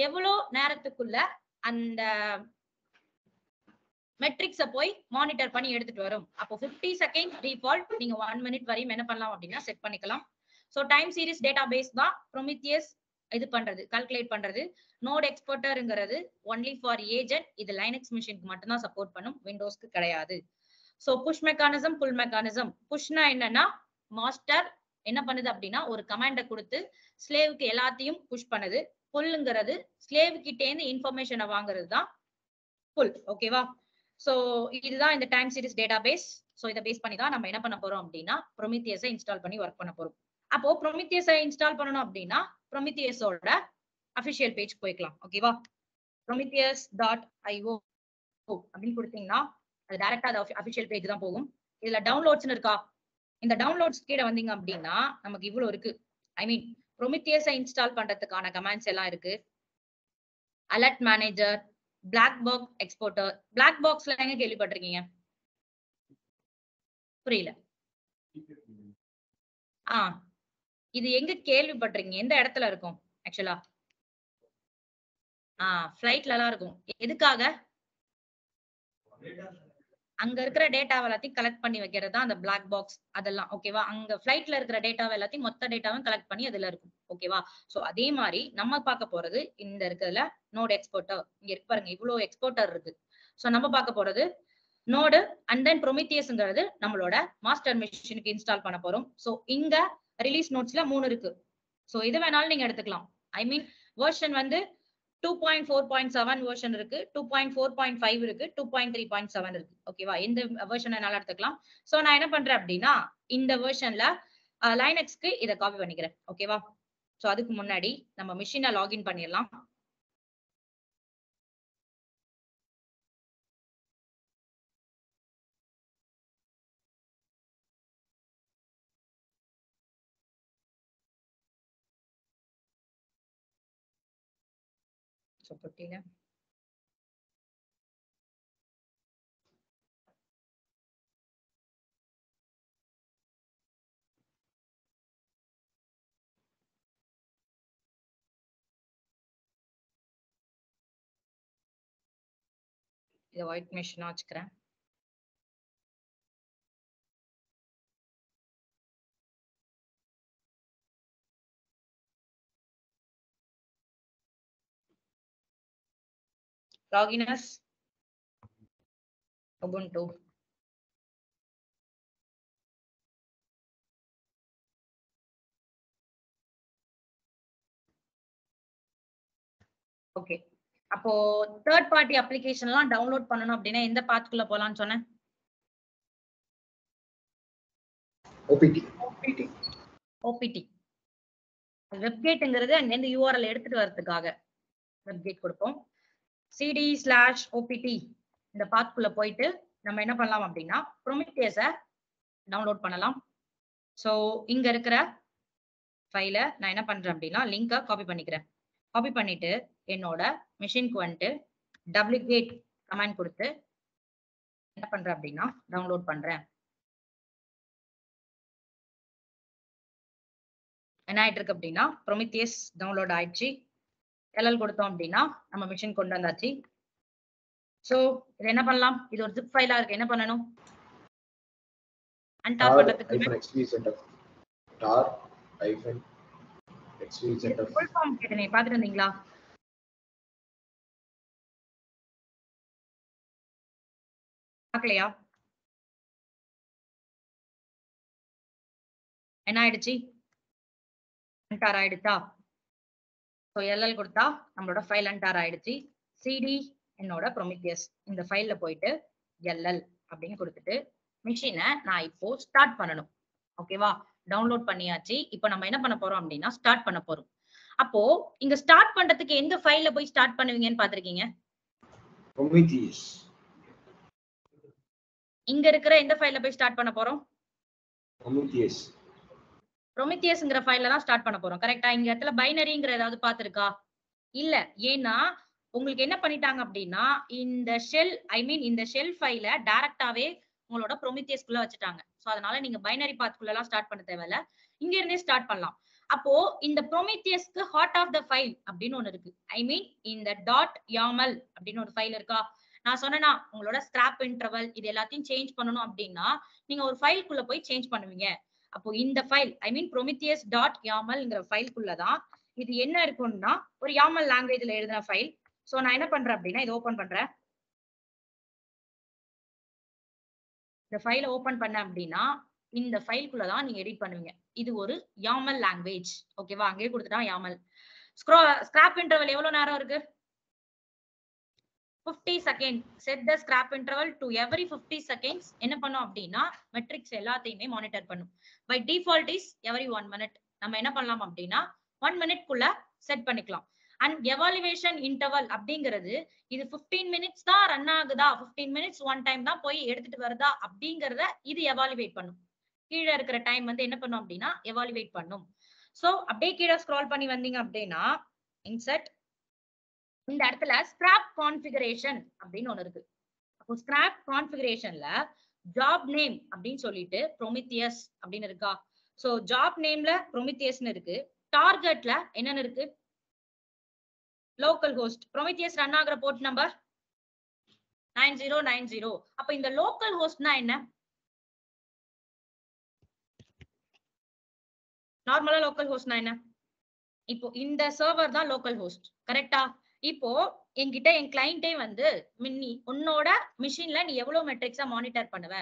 S1: எவ்வளவு நேரத்துக்குள்ள அந்த மெட்ரிக்ஸ போய் மானிட்டர் பண்ணி எடுத்துட்டு வரும். அப்போ 50 செகண்ட் டிஃபால்ட், நீங்க 1 minute வரையும் என்ன பண்ணலாம் அப்படின்னா செட் பண்ணிக்கலாம். சோ டைம் சீரிஸ் டேட்டாபேஸ் தான் ப்ரொமித்தியஸ் இது பண்றது, கால்குலேட் பண்றது. நோட் எக்ஸ்போர்ட்டர்ங்கிறது ஒன்லி ஃபார் ஏஜென்ட். இது லைனக்ஸ் மிஷினுக்கு மட்டும் தான் சப்போர்ட் பண்ணும், விண்டோஸ்க்கு கிடையாது. So push mechanism, pull mechanism. புஷ்னா என்னன்னா மாஸ்டர் என்ன பண்ணுது அப்படின்னா ஒரு கமாண்ட கொடுத்து ஸ்லேவுக்கு எல்லாத்தையும் புஷ் பண்ணுது. புல்லுங்கிறது ஸ்லேவ் கிட்டே இருந்து இன்ஃபர்மேஷனை வாங்குறது தான் புல். ஓகேவா? சோ இதுதான் இந்த டைம் சீரிஸ் டேட்டாபேஸ். சோ இதை பேஸ் பண்ணி தான் நம்ம என்ன பண்ண போறோம் அப்படின்னா ப்ரொமித்தியஸை இன்ஸ்டால் பண்ணி ஒர்க் பண்ண போறோம். அப்போ ப்ரொமித்தியஸை இன்ஸ்டால் பண்ணணும் அப்படின்னா ப்ரொமித்தியஸோட அபிஷியல் பேஜ் போய்க்கலாம். ஓகேவா? prometheus.io அப்படின்னு கொடுத்தீங்கன்னா அது டைரக்டா அது அபிஷியல் பேஜ் தான் போகும். இதுல டவுன்லோட்ஸ் இருக்கா? இந்த டவுன்லோட்ஸ் கீழே வந்தீங்க அப்படின்னா நமக்கு இவ்வளவு இருக்கு. ஐ மீன் ப்ரொமித்தியஸை இன்ஸ்டால் பண்றதுக்கான கமாண்ட்ஸ் எல்லாம் இருக்கு. Alert manager, black box exporter. Black பாக்ஸ்ல எங்க கேள்விப்பட்டிருக்கீங்க? புரியல. இது எங்க கேள்விப்பட்டிருக்கீங்க? எந்த இடத்துல இருக்கும் ஆக்சுவலா? ஃபிளைட்ல எல்லாம் இருக்கும். எதுக்காக? அங்க இருக்கிற டேட்டாவை எல்லாத்தையும் கலெக்ட் பண்ணி வைக்கிறது தான் அந்த பிளாக் பாக்ஸ். அதெல்லாம் ஓகேவா? அங்க ஃபிளைட்ல இருக்கிற டேட்டாவை எல்லாத்தையும் மொத்த டேட்டாவும் கலெக்ட் பண்ணி அதுல இருக்கும். ஓகேவா? சோ அதே மாதிரி நம்ம பார்க்க போறது இந்த இருக்கிறதுல நோட் எக்ஸ்போர்ட்டர். இங்க இருக்கு பாருங்க, இவ்வளவு எக்ஸ்போர்ட்டர் இருக்கு. சோ நம்ம பார்க்க போறது நோடு அண்ட் தென் ப்ரொமித்தியஸ்ங்கிறது நம்மளோட மாஸ்டர் மிஷினுக்கு இன்ஸ்டால் பண்ண போறோம். சோ இங்க ரிலீஸ் நோட்ஸ்ல 3 இருக்கு. சோ இது வேணாலும் நீங்க எடுத்துக்கலாம். ஐ மீன் வெர்ஷன் வந்து 2.4.7 வெர்ஷன் இருக்கு, 2.4.5 இருக்கு, 2.3.7 இருக்கு. ஓகேவா? எந்த வெர்ஷன் என்னால எடுத்துக்கலாம். சோ நான் என்ன பண்றேன் அப்படின்னா இந்த வெர்ஷன்ல லைனக்ஸ்க்கு இதை காப்பி பண்ணிக்கிறேன். ஓகேவா? சோ அதுக்கு முன்னாடி நம்ம மிஷினை லாகின் பண்ணிடலாம். பட்டியல இதை ஒயிட் மிஷினா வச்சுக்கிறேன். login as Ubuntu. ஓகே, அப்போ தேர்ட் பார்ட்டி அப்ளிகேஷன் எல்லாம் டவுன்லோட் பண்ணனும் அப்படின்னா எந்த பாத்க்குள்ள போலாம்னு சொன்னேன்? OPT. வெப்கேட்ங்கிறது அங்க இருந்து URL எடுத்துட்டு வரதுக்காக வெப்கேட் கொடுப்போம். cd/opt இந்த பாத்க்குள்ள போயிட்டு நம்ம என்ன பண்ணலாம் அப்படின்னா ப்ரொமித்தியஸை டவுன்லோட் பண்ணலாம். சோ இங்க இருக்கிற ஃபைலை நான் என்ன பண்றேன் அப்படின்னா லிங்கை காப்பி பண்ணிக்கிறேன். காப்பி பண்ணிட்டு என்னோட மிஷினுக்கு வந்துட்டு wget கமாண்ட் கொடுத்து என்ன பண்றேன் அப்படின்னா டவுன்லோட் பண்றேன். என்ன ஆயிட்டு இருக்கு அப்படின்னா ப்ரொமித்தியஸ் டவுன்லோட் ஆயிடுச்சு. எல்எல் கொடுத்தோம் அப்படின்னா நம்ம மிஷின் கொண்டு வந்தாச்சு. சோ இது என்ன பண்ணலாம்? இது ஒரு zip ஃபைலா இருக்கு. என்ன பண்ணணும்? அன்டாப் பண்றதுக்கு ஃபுல் ஃபார்ம் கேட்டனே பாத்துட்டு இருந்தீங்களா? பார்க்கலையா? என்ன ஆயிடுச்சு? அன்டார் ஆயிடுச்சா? சோ எல்எல் கொடுத்தா நம்மளோட ஃபைல் அன்டார் ஆயிடுச்சு. சிடி என்னோட ப்ரொமித்தியஸ் இந்த ஃபைல்ல போயிட்டு எல்எல் அப்படின்னு கொடுத்துட்டு மிஷினை நான் இப்போ ஸ்டார்ட் பண்ணணும். ஓகேவா? டவுன்லோட் பண்ணியாச்சு. இப்போ நம்ம என்ன பண்ண போறோம் அப்படின்னா ஸ்டார்ட் பண்ண போறோம். அப்போ இங்க ஸ்டார்ட் பண்றதுக்கு எந்த ஃபைல்ல போய் ஸ்டார்ட் பண்ணுவீங்கன்னு பாத்திருக்கீங்க? இங்க இருக்கிற எந்த ஃபைல்ல போய் ஸ்டார்ட் பண்ண போறோம்?
S2: ப்ரொமித்தியஸ்.
S1: ப்ரொமித்தியஸ்ங்கிற ஃபைல்ல தான் ஸ்டார்ட் பண்ண போறோம். கரெக்ட்டா? இங்க இடத்துல பைனரிங்கிற ஏதாவது பாத்துருக்கா? இல்ல. ஏன்னா உங்களுக்கு என்ன பண்ணிட்டாங்க அப்படின்னா இந்த ஷெல் இந்த ஷெல் ஃபைல டைரக்டாவே உங்களோட ப்ரொமித்தியஸ்க்குள்ள வச்சுட்டாங்க. சோ அதனால நீங்க பைனரி பாத்க்குள்ள எல்லாம் ஸ்டார்ட் பண்ண தேவையில்ல. இங்க இருந்தே ஸ்டார்ட் பண்ணலாம். அப்போ இந்த ப்ரொமித்தியஸ்க்கு ஹார்ட் ஆஃப் த ஃபைல் அப்படின்னு ஒண்ணு இருக்கு. இந்த .yaml அப்படின்னு ஒரு ஃபைல் இருக்கா? நான் சொன்னேனா உங்களோட ஸ்கிராப் இன்டர்வல் இது எல்லாத்தையும் சேஞ்ச் பண்ணனும் அப்படின்னா நீங்க ஒரு ஃபைல்க்குள்ள போய் சேஞ்ச் பண்ணுவீங்க. அப்போ இந்த ஃபைல் prometheus.yamlங்கிற ஃபைல்க்குள்ள தான் இது என்ன இருக்கும்னா ஒரு YAML லாங்குவேஜ்ல எழுதின ஃபைல். சோ நான் என்ன பண்றேன் அப்படின்னா இது ஓபன் பண்றேன். இந்த ஃபைல ஓபன் பண்ண அப்படின்னா இந்த ஃபைல்க்குள்ள தான் நீங்க எடிட் பண்ணுவீங்க. இது ஒரு YAML லாங்குவேஜ். ஓகேவா? அங்கேயே கொடுத்துட்டான் YAML. ஸ்கிராப் இன்டர்வல் எவ்வளவு நேரம் இருக்கு? 50 second. Set the scrape interval to every 50 seconds. என்ன பண்ணும் அப்படின்னா மெட்ரிக்ஸ் எல்லாத்தையுமே மானிட்டர் பண்ணும். By default is every 1 minute. நம்ம என்ன பண்ணலாம் அப்படின்னா 1 minute குள்ள செட் பண்ணிக்கலாம். அண்ட் எவாலுவேஷன் இன்டர்வல் அப்படிங்கிறது இது 15 minutes தான் ரன் ஆகுதா, 15 minutes ஒன் டைம் தான் போய் எடுத்துட்டு வருதா அப்படிங்கறத இது எவாலுவேட் பண்ணும். கீழே இருக்கிற டைம் வந்து என்ன பண்ணும் அப்படின்னா எவாலுவேட் பண்ணும். சோ அப்படியே கீழே ஸ்க்ரால் பண்ணி வந்தீங்க அப்படின்னா இன்சர்ட் இந்த இடத்துல ஸ்கிராப் கான்ஃபிகரேஷன் அப்படின்னு ஒண்ணு இருக்கு. அப்போ ஸ்கிராப் கான்ஃபிகரேஷன்ல ஜாப் நேம் அப்படின்னு சொல்லிட்டு ப்ரொமித்தியஸ் அப்படின்னு இருக்கா? சோ ஜாப் நேம்ல ப்ரொமித்தியஸ்னு இருக்கு. டார்கெட்ல என்னன்னு இருக்கு? Local host. ப்ரொமித்தியஸ் ரன் ஆகுற போர்ட் நம்பர் 9090. அப்ப இந்த லோக்கல் ஹோஸ்ட்னா என்ன? நார்மலா லோக்கல் ஹோஸ்ட்னா என்ன? இப்போ இந்த சர்வர் தான் லோக்கல் ஹோஸ்ட். கரெக்டா? இப்போ என்கிட்ட என் கிளையண்டே வந்து மின்னி உன்னோட மிஷின்ல நீ எவ்வளவு மெட்ரிக்ஸா மானிட்டர் பண்ணுவ?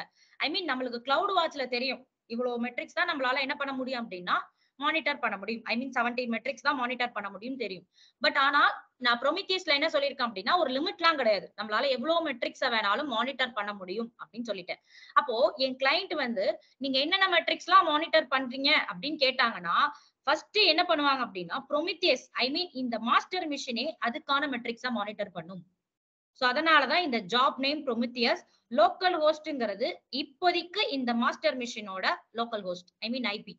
S1: நம்மளுக்கு கிளவுட் வாட்ச்ல தெரியும் இவ்வளவு மெட்ரிக்ஸ் தான் நம்மளால என்ன பண்ண முடியும் அப்படின்னா மானிட்டர் பண்ண முடியும். 17 மெட்ரிக்ஸ் தான் மானிட்டர் பண்ண முடியும் தெரியும். பட் ஆனா நான் ப்ரொமித்தியஸ்ல என்ன சொல்லியிருக்கேன் அப்படின்னா ஒரு லிமிட்லாம் கிடையாது. நம்மளால எவ்வளவு மெட்ரிக்ஸ வேணாலும் மானிட்டர் பண்ண முடியும் அப்படின்னு சொல்லிட்டேன். அப்போ என் கிளையண்ட் வந்து நீங்க என்னென்ன மெட்ரிக்ஸ் எல்லாம் மானிட்டர் பண்றீங்க அப்படின்னு கேட்டாங்கன்னா ஃபர்ஸ்ட் என்ன பண்ணுவாங்க அப்படின்னா ப்ரொமித்தியஸ் இந்த மாஸ்டர் மிஷினே அதுக்கான மெட்ரிக்ஸா மானிட்டர் பண்ணும். சோ அதனாலதான் இந்த ஜாப் நேம் ப்ரொமித்தியஸ். லோக்கல் ஹோஸ்ட்ங்கிறது இப்போதைக்கு இந்த மாஸ்டர் மிஷினோட லோக்கல் ஹோஸ்ட் ஐபி.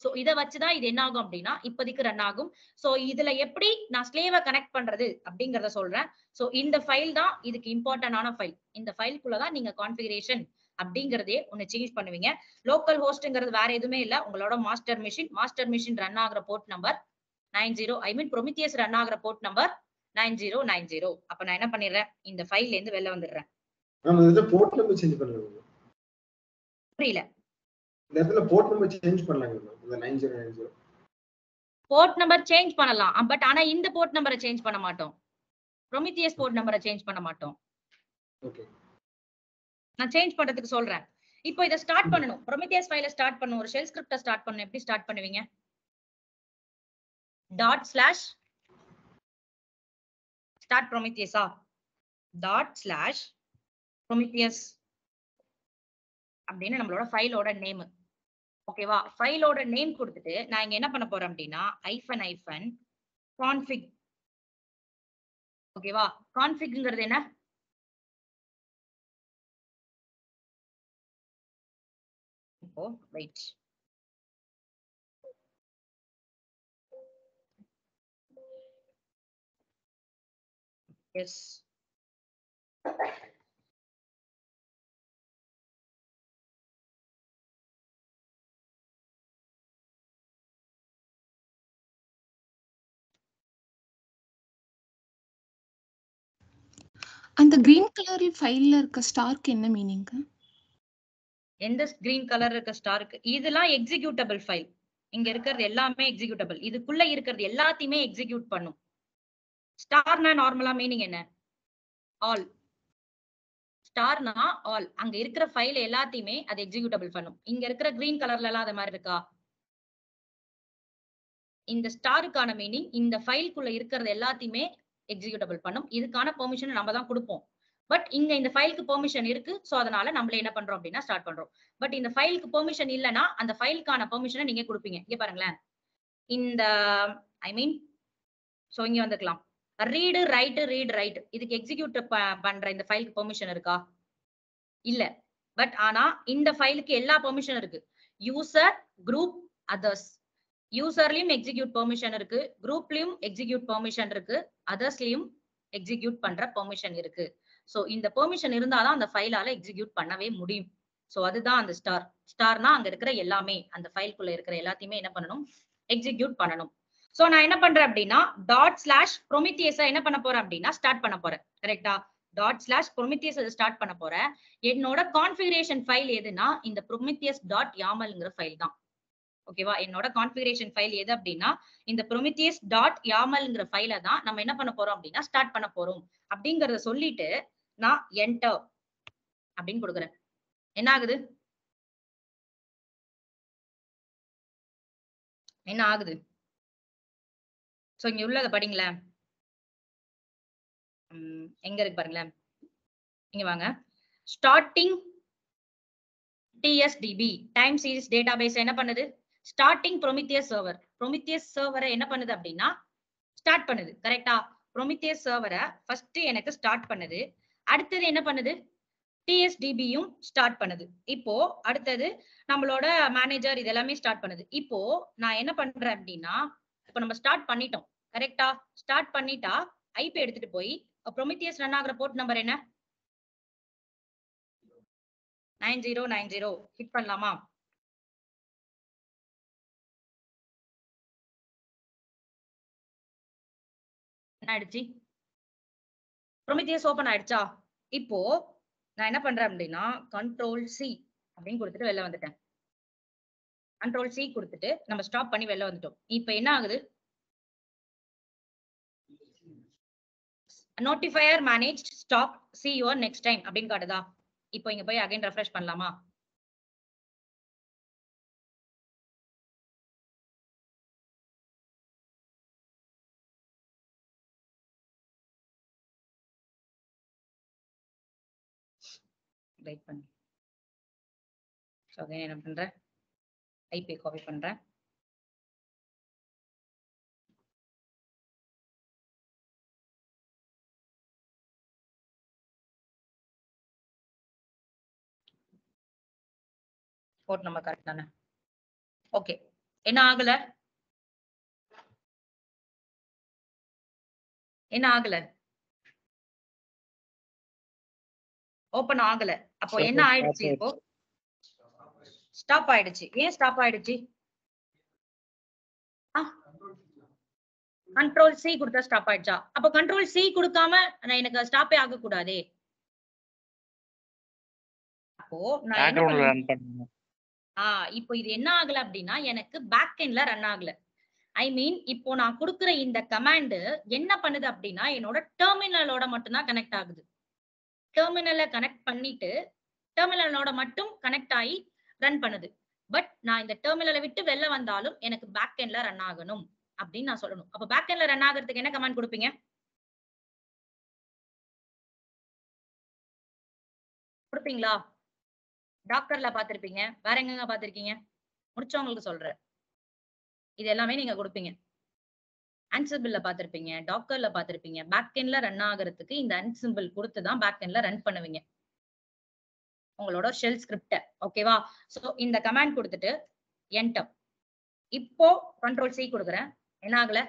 S1: சோ இத வச்சுதான் இது என்ன ஆகும் அப்படின்னா இப்போதைக்கு ரன் ஆகும். சோ இதுல எப்படி நான் ஸ்லேவை கனெக்ட் பண்றது அப்படிங்கறத சொல்றேன். சோ இந்த ஃபைல் தான் இதுக்கு இம்பார்ட்டன்டான ஃபைல். இந்த ஃபைல்குள்ளதான் நீங்க கான்ஃபிகரேஷன் அப்படிங்கறதே ஒன்னு சேஞ்ச் பண்ணுவீங்க. லோக்கல் ஹோஸ்ட்ங்கிறது வேற எதுவுமே இல்ல, உங்களோட மாஸ்டர் மிஷின் ரன் ஆகுற போர்ட் நம்பர் 90 ப்ரொமித்தியஸ் ரன் ஆகுற போர்ட் நம்பர் 9090. அப்ப நான் என்ன பண்ணிடுறேன் இந்த ஃபைல்ல இருந்து வெளில வந்துடுறேன்.
S2: போர்ட் நம்பர் சேஞ்ச் பண்ணலாம்.
S1: புரியல.
S2: இந்த இடத்துல போர்ட் நம்பர் சேஞ்ச் பண்ணலாங்க. இந்த 9090
S1: போர்ட் நம்பர் சேஞ்ச் பண்ணலாம். பட் ஆனா இந்த போர்ட் நம்பரை சேஞ்ச் பண்ண மாட்டோம். ப்ரொமித்தியஸ் போர்ட் நம்பரை சேஞ்ச் பண்ண மாட்டோம்.
S2: ஓகே.
S1: நான் சேஞ்ச் பண்றதுக்கு சொல்றேன். இப்போ இத ஸ்டார்ட் பண்ணனும். ப்ரொமித்தியஸ் ஃபைல ஸ்டார்ட் பண்ணனும். ஒரு ஷெல் ஸ்கிரிப்ட ஸ்டார்ட் பண்ணனும். எப்படி ஸ்டார்ட் பண்ணுவீங்க? ஸ்டார்ட் ப்ரொமித்தியஸா? /prometheus அப்படின்னு நம்மளோட ஃபைலோட நேம். ஓகேவா? ஃபைலோட நேம் கொடுத்துட்டு நான் இங்க என்ன பண்ண போறேன் அப்படின்னா -config. ஓகேவா? கான்ஃபிக்ங்கிறது என்ன? இப்போ வெயிட். எஸ்.
S4: அந்த கிரீன் கலர் ஃபைல்ல இருக்க ஸ்டார்க்கு என்ன மீனிங்?
S1: எந்த கிரீன் கலர் இருக்க ஸ்டார்க்கு? இதெல்லாம் எக்ஸிக்யூட்டபிள் ஃபைல். இங்க இருக்கிறது எல்லாமே எக்ஸிக்யூட்டபிள். இதுக்குள்ள இருக்கிறது எல்லாத்தையுமே எக்ஸிக்யூட் பண்ணும். ஸ்டார்னா நார்மலா மீனிங் என்ன? ஆல். ஸ்டார்னா ஆல். அங்க இருக்கிற ஃபைல் எல்லாத்தையுமே அது எக்ஸிக்யூட்டபிள் பண்ணும். இங்க இருக்கிற கிரீன் கலர்ல எல்லாம் அது மாதிரி இருக்கா? இந்த ஸ்டாருக்கான மீனிங் இந்த ஃபைல்குள்ள இருக்கிறது எல்லாத்தையுமே எக்ஸிக்யூட்டபிள் பண்ணும். இதுக்கான பெர்மிஷன் நம்ம தான் கொடுப்போம். பட் இங்க இந்த ஃபைலுக்கு பெர்மிஷன் இருக்கு. சோ அதனால நம்மள என்ன பண்றோம் அப்படின்னா ஸ்டார்ட் பண்றோம். பட் இந்த ஃபைலுக்கு பெர்மிஷன் இல்லனா அந்த ஃபைலுக்கான பெர்மிஷனை நீங்க கொடுப்பீங்க. இங்க பாருங்களேன். இந்த சோ இங்க வந்துக்கலாம். ரீட் ரைட் இதுக்கு எக்ஸிக்யூட் பண்ற இந்த ஃபைலுக்கு பெர்மிஷன் இருக்கா? இல்ல. பட் ஆனா இந்த ஃபைலுக்கு எல்லா பெர்மிஷன் இருக்கு. User, group, others. யூசர்லயும் எக்ஸிக்யூட் பெர்மிஷன் இருக்கு, குரூப்லயும் எக்ஸிக்யூட் பெர்மிஷன் இருக்கு, அதர்ஸ்லயும் எக்ஸிக்யூட் பண்ற பெர்மிஷன் இருக்கு. சோ இந்த பெர்மிஷன் இருந்தாதான் அந்த ஃபைலால எக்ஸிக்யூட் பண்ணவே முடியும். சோ அதுதான் அந்த ஸ்டார். ஸ்டார்னா அங்க இருக்கிற எல்லாமே, அந்த ஃபைல்குள்ள இருக்கிற எல்லாத்தையுமே என்ன பண்ணணும், எக்ஸிக்யூட் பண்ணணும். சோ நான் என்ன பண்றேன் அப்படின்னா ./Prometheus என்ன பண்ண போறேன் அப்படின்னா ஸ்டார்ட் பண்ண போறேன். கரெக்டா? ./Prometheus ஸ்டார்ட் பண்ண போறேன். என்னோட கான்ஃபிகரேஷன் ஃபைல் எதுனா இந்த prometheus.yamlங்கிற ஃபைல் தான். ஓகேவா? என்னோட கான்ஃபிகரேஷன் ஃபைல் எது அப்படின்னா இந்த prometheus.yamlங்கிற ஃபைலை தான் நம்ம என்ன பண்ண போறோம் அப்படின்னா ஸ்டார்ட் பண்ண போறோம் அப்படிங்கறத சொல்லிட்டு நான் என்டர் அப்படின்னு கொடுக்குறேன். என்ன ஆகுது? என்ன ஆகுது? சோ இங்க உள்ளத படிங்களேன். எங்க இருக்கு பாருங்களேன். இங்க வாங்க. Starting TSDB time series database என்ன பண்ணுது? Starting Prometheus server. Prometheus சர்வரை என்ன பண்ணுது அப்படின்னா ஸ்டார்ட் பண்ணுது. கரெக்டா? Prometheus சர்வரை ஃபர்ஸ்ட் எனக்கு ஸ்டார்ட் பண்ணுது. அடுத்தது என்ன பண்ணுது? TSDBயும் ஸ்டார்ட் பண்ணுது. இப்போ அடுத்தது நம்மளோட மேனேஜர் இது எல்லாமே ஸ்டார்ட் பண்ணுது. இப்போ நான் என்ன பண்றேன் அப்படின்னா இப்போ நம்ம ஸ்டார்ட் பண்ணிட்டோம். கரெக்டா? ஸ்டார்ட் பண்ணிட்டா ஐபி எடுத்துட்டு போய் Prometheus ரன் ஆகுற போர்ட் நம்பர் என்ன? 9090 ஹிட் பண்ணலாமா? என்ன ஆயிடுச்சு? Prometheus ஓபன் ஆயிடுச்சா? இப்போ நான் என்ன பண்றேன் அப்படின்னா Ctrl+C அப்படின்னு கொடுத்துட்டு வெளில வந்துட்டேன். Ctrl+C கொடுத்துட்டு நம்ம ஸ்டாப் பண்ணி வெளில வந்துட்டோம். இப்போ என்ன ஆகுது? Notifier managed stop see your next time அப்படின்னு காட்டுதா? இப்போ இங்க போய் அகைன் ரெஃப்ரெஷ் பண்ணலாமா? வெயிட் பண்ணு. சோ அகைன் என்ன பண்றேன்? ஐபி காப்பி பண்றேன். போர்ட் நம்பர் கரெக்ட் தானே? ஓகே. என்ன ஆகல? என்ன ஆகல? ஓபன் ஆகல. அப்போ என்ன ஆயிடுச்சு? இப்போ ஸ்டாப் ஆயிடுச்சு. ஏன் ஸ்டாப் ஆயிடுச்சு? Ctrl+C கொடுத்தா ஸ்டாப் ஆயிடுச்சா? அப்போ Ctrl+C கொடுக்காம நான் எனக்கு ஸ்டாப்பே ஆக கூடாதே. அப்போ நான் என்ன பண்ணேன்? இப்போ இது என்ன ஆகல அப்படின்னா எனக்கு பேக் எண்ட்ல ரன் ஆகல. ஐ மீன் இப்போ நான் கொடுக்குற இந்த கமாண்ட் என்ன பண்ணுது அப்படின்னா என்னோட டெர்மினலோட மட்டும் தான் கனெக்ட் ஆகுது. டெர்மினலை கனெக்ட் பண்ணிட்டு டெர்மினலோட மட்டும் கனெக்ட் ஆகி ரன் பண்ணுது. பட் நான் இந்த டெர்மினலை விட்டு வெளில வந்தாலும் எனக்கு பேக் எண்ட்ல ரன் ஆகணும் அப்படின்னு நான் சொல்லணும். அப்ப பேக் எண்ட்ல ரன் ஆகிறதுக்கு என்ன கமாண்ட் கொடுப்பீங்க? கொடுப்பீங்களா? டாக்டர்ல பாத்திருப்பீங்க. வேற எங்கங்க பாத்திருக்கீங்க? முடிச்சவங்களுக்கு சொல்றேன். இது எல்லாமே நீங்க கொடுப்பீங்க. Ansible பாத்திருப்பீங்க, டாக்கர்ல பாத்திருப்பீங்க. பேக் எண்ட்ல ரன் ஆகிறதுக்கு இந்த Ansible கொடுத்து தான் பேக் எண்ட்ல ரன் பண்ணுவீங்க உங்களோட ஷெல் ஸ்கிரிப்ட. ஓகேவா? சோ இந்த கமாண்ட் கொடுத்துட்டு என்டர். இப்போ Ctrl+C கொடுக்குறேன். என்ன ஆகல?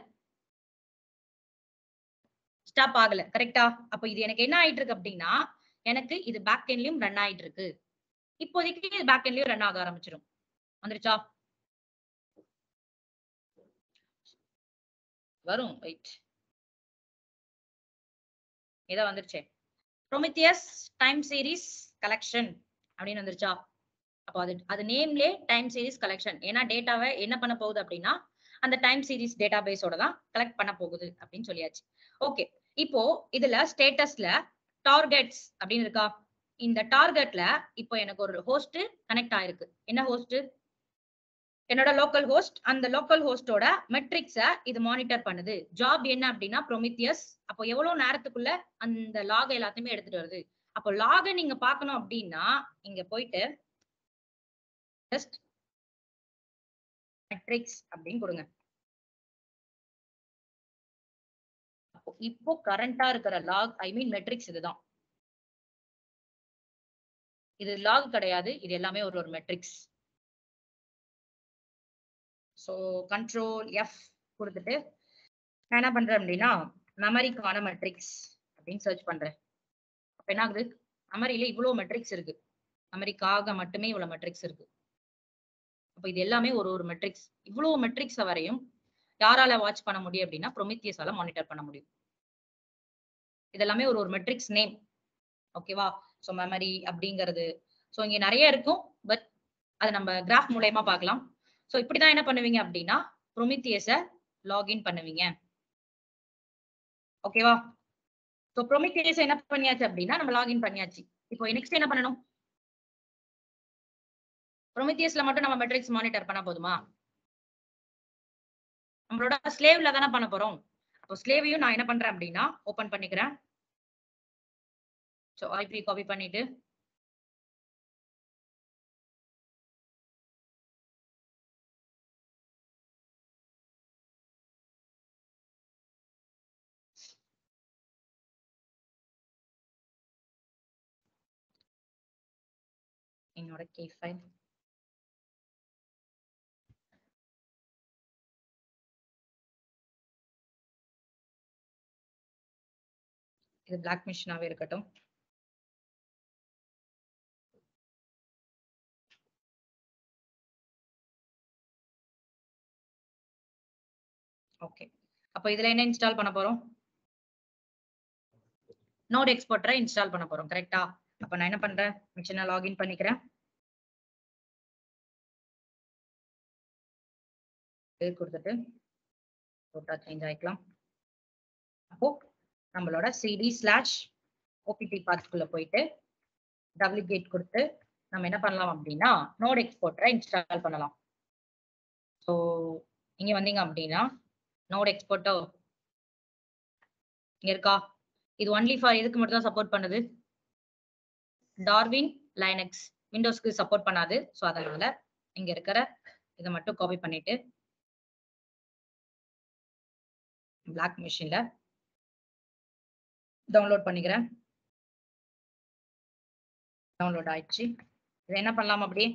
S1: ஸ்டாப் ஆகல. கரெக்டா? அப்ப இது எனக்கு என்ன ஆயிட்டு இருக்கு அப்படின்னா எனக்கு இது பேக் எண்ட்லயும் ரன் ஆயிட்டு இருக்கு. இப்போதைக்கு இது பேக் எண்ட்லயும் ரன் ஆக ஆரம்பிச்சிடும். வந்துருச்சா? வரும். வெயிட். ஏதோ வந்துருச்சே. Prometheus டைம் சீரிஸ் கலெக்ஷன் அப்படின்னு வந்துருச்சா? அப்போ அது நேம்லே டைம் சீரிஸ் கலெக்ஷன். ஏன்னா டேட்டாவை என்ன பண்ண போகுது அப்படின்னா அந்த டைம் சீரிஸ் டேட்டாபேஸோட தான் கலெக்ட் பண்ண போகுது அப்படின்னு சொல்லியாச்சு. ஓகே. இப்போ இதுல ஸ்டேட்டஸ்ல டார்கெட்ஸ் அப்படின்னு இருக்கா? இந்த டார்கெட்ல இப்போ எனக்கு ஒரு ஹோஸ்ட் கனெக்ட் ஆயிருக்கு. என்ன ஹோஸ்ட்? என்னோட லோக்கல் ஹோஸ்ட். அந்த லோக்கல் ஹோஸ்டோட மெட்ரிக்ஸ இது மானிட்டர் பண்ணுது. ஜாப் என்ன அப்படின்னா Prometheus. அப்போ எவ்வளவு நேரத்துக்குள்ள அந்த லாக் எல்லாத்தையுமே எடுத்துட்டு வருது. அப்போ லாக நீங்க பார்க்கணும் அப்படின்னா இங்க போயிட்டு ஜஸ்ட் மெட்ரிக்ஸ் அப்படின்னு கொடுங்க. இப்போ கரண்டா இருக்கிற லாக் ஐ மீன் மெட்ரிக்ஸ் இதுதான். இது லாக் கிடையாது, இது எல்லாமே ஒரு மெட்ரிக்ஸ். சோ கண்ட்ரோல் F கொடுத்துட்டு நான் என்ன பண்றேன் அப்படின்னா மெமரிக்கான மெட்ரிக்ஸ் அப்படின்னு சர்ச் பண்றேன். அப்ப என்ன ஆகுது, மெமரியில இவ்வளவு மெட்ரிக்ஸ் இருக்கு, மெமரிக்காக மட்டுமே இவ்வளவு மெட்ரிக்ஸ் இருக்கு. அப்ப இது எல்லாமே ஒரு மெட்ரிக்ஸ். இவ்வளவு மெட்ரிக்ஸ் வரையும் யாரால வாட்ச் பண்ண முடியும் அப்படின்னா ப்ரொமித்தியஸால மானிட்டர் பண்ண முடியும். இதெல்லாமே ஒரு மெட்ரிக்ஸ் நேம். ஓகேவா? சோ மெமரி அப்படிங்கிறது சோ இங்க நிறைய இருக்கும், பட் அது நம்ம கிராஃப் மூலமா பார்க்கலாம். சோ இப்படிதான் என்ன பண்ணுவீங்க அப்படின்னா ப்ரொமித்தியஸ லாகின் பண்ணுவீங்க. ஓகேவா? சோ ப்ரொமித்தியஸ் என்ன பண்ணியாச்சு அப்படின்னா நம்ம லாகின் பண்ணியாச்சு. இப்போ நெக்ஸ்ட் என்ன பண்ணணும், ப்ரொமித்தியஸ்ல மட்டும் நம்ம மெட்ரிக்ஸ் மானிட்டர் பண்ண போதுமா? நம்மளோட ஸ்லேவ்ல தானே பண்ண போறோம். அப்போ ஸ்லேவையும் நான் என்ன பண்றேன் அப்படின்னா ஓபன் பண்ணிக்கிறேன். சோ ஐபி காப்பி பண்ணிட்டு என்னோட கே ஃபைல் இது பிளாக் மிஷினாவே இருக்கட்டும். ஓகே, அப்ப இதுல என்ன இன்ஸ்டால் பண்ண போறோம், நோட் எக்ஸ்போர்ட்டரை இன்ஸ்டால் பண்ண போறோம். கரெக்டா? அப்ப நான் என்ன பண்றேன், மிஷினை லாகின் பண்ணிக்கிறேன். பேர் கொடுத்துட்டு போட்டா சேஞ்ச் ஆயிக்கலாம். அப்போ நம்மளோட cd/opt pathக்குள்ள போயிட்டு டப்ளிகேட் கொடுத்து நம்ம என்ன பண்ணலாம் அப்படின்னா நோட் எக்ஸ்போர்ட்டரை இன்ஸ்டால் பண்ணலாம். ஸோ இங்க வந்தீங்க அப்படின்னா நோட் எக்ஸ்போர்ட்டர் இங்க இருக்கா, இது ஒன்லி ஃபார் இதுக்கு மட்டும் தான் சப்போர்ட் பண்ணுது, டார்வின் லைனக்ஸ் விண்டோஸ்க்கு சப்போர்ட் பண்ணாது. ஸோ அதனால இங்க இருக்கிற இதை மட்டும் காப்பி பண்ணிட்டு பிளாக் மிஷின்ல டவுன்லோட் பண்ணிக்கிறேன். டவுன்லோட் ஆயிடுச்சு. இதை என்ன பண்ணலாம், அப்படியே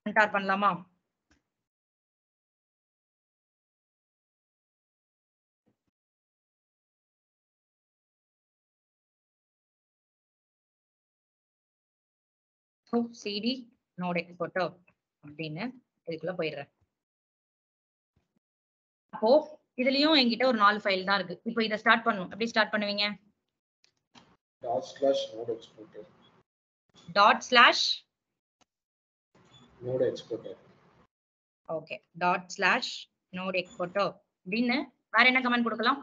S1: என்டர் பண்ணலாமா? சிடி நோட் எக்ஸ்போர்ட்டர் அப்படின்னு இதுக்குள்ள போயிடுறேன். அப்போ இதுலயும் என்கிட்ட ஒரு 4 ஃபைல் தான் இருக்கு. இப்போ இதை ஸ்டார்ட் பண்ணணும். எப்படி ஸ்டார்ட் பண்ணுவீங்க?
S2: /node exporter
S1: node exporter. Okay, /node exporter அப்படின்னு வேற என்ன கமெண்ட் கொடுக்கலாம்?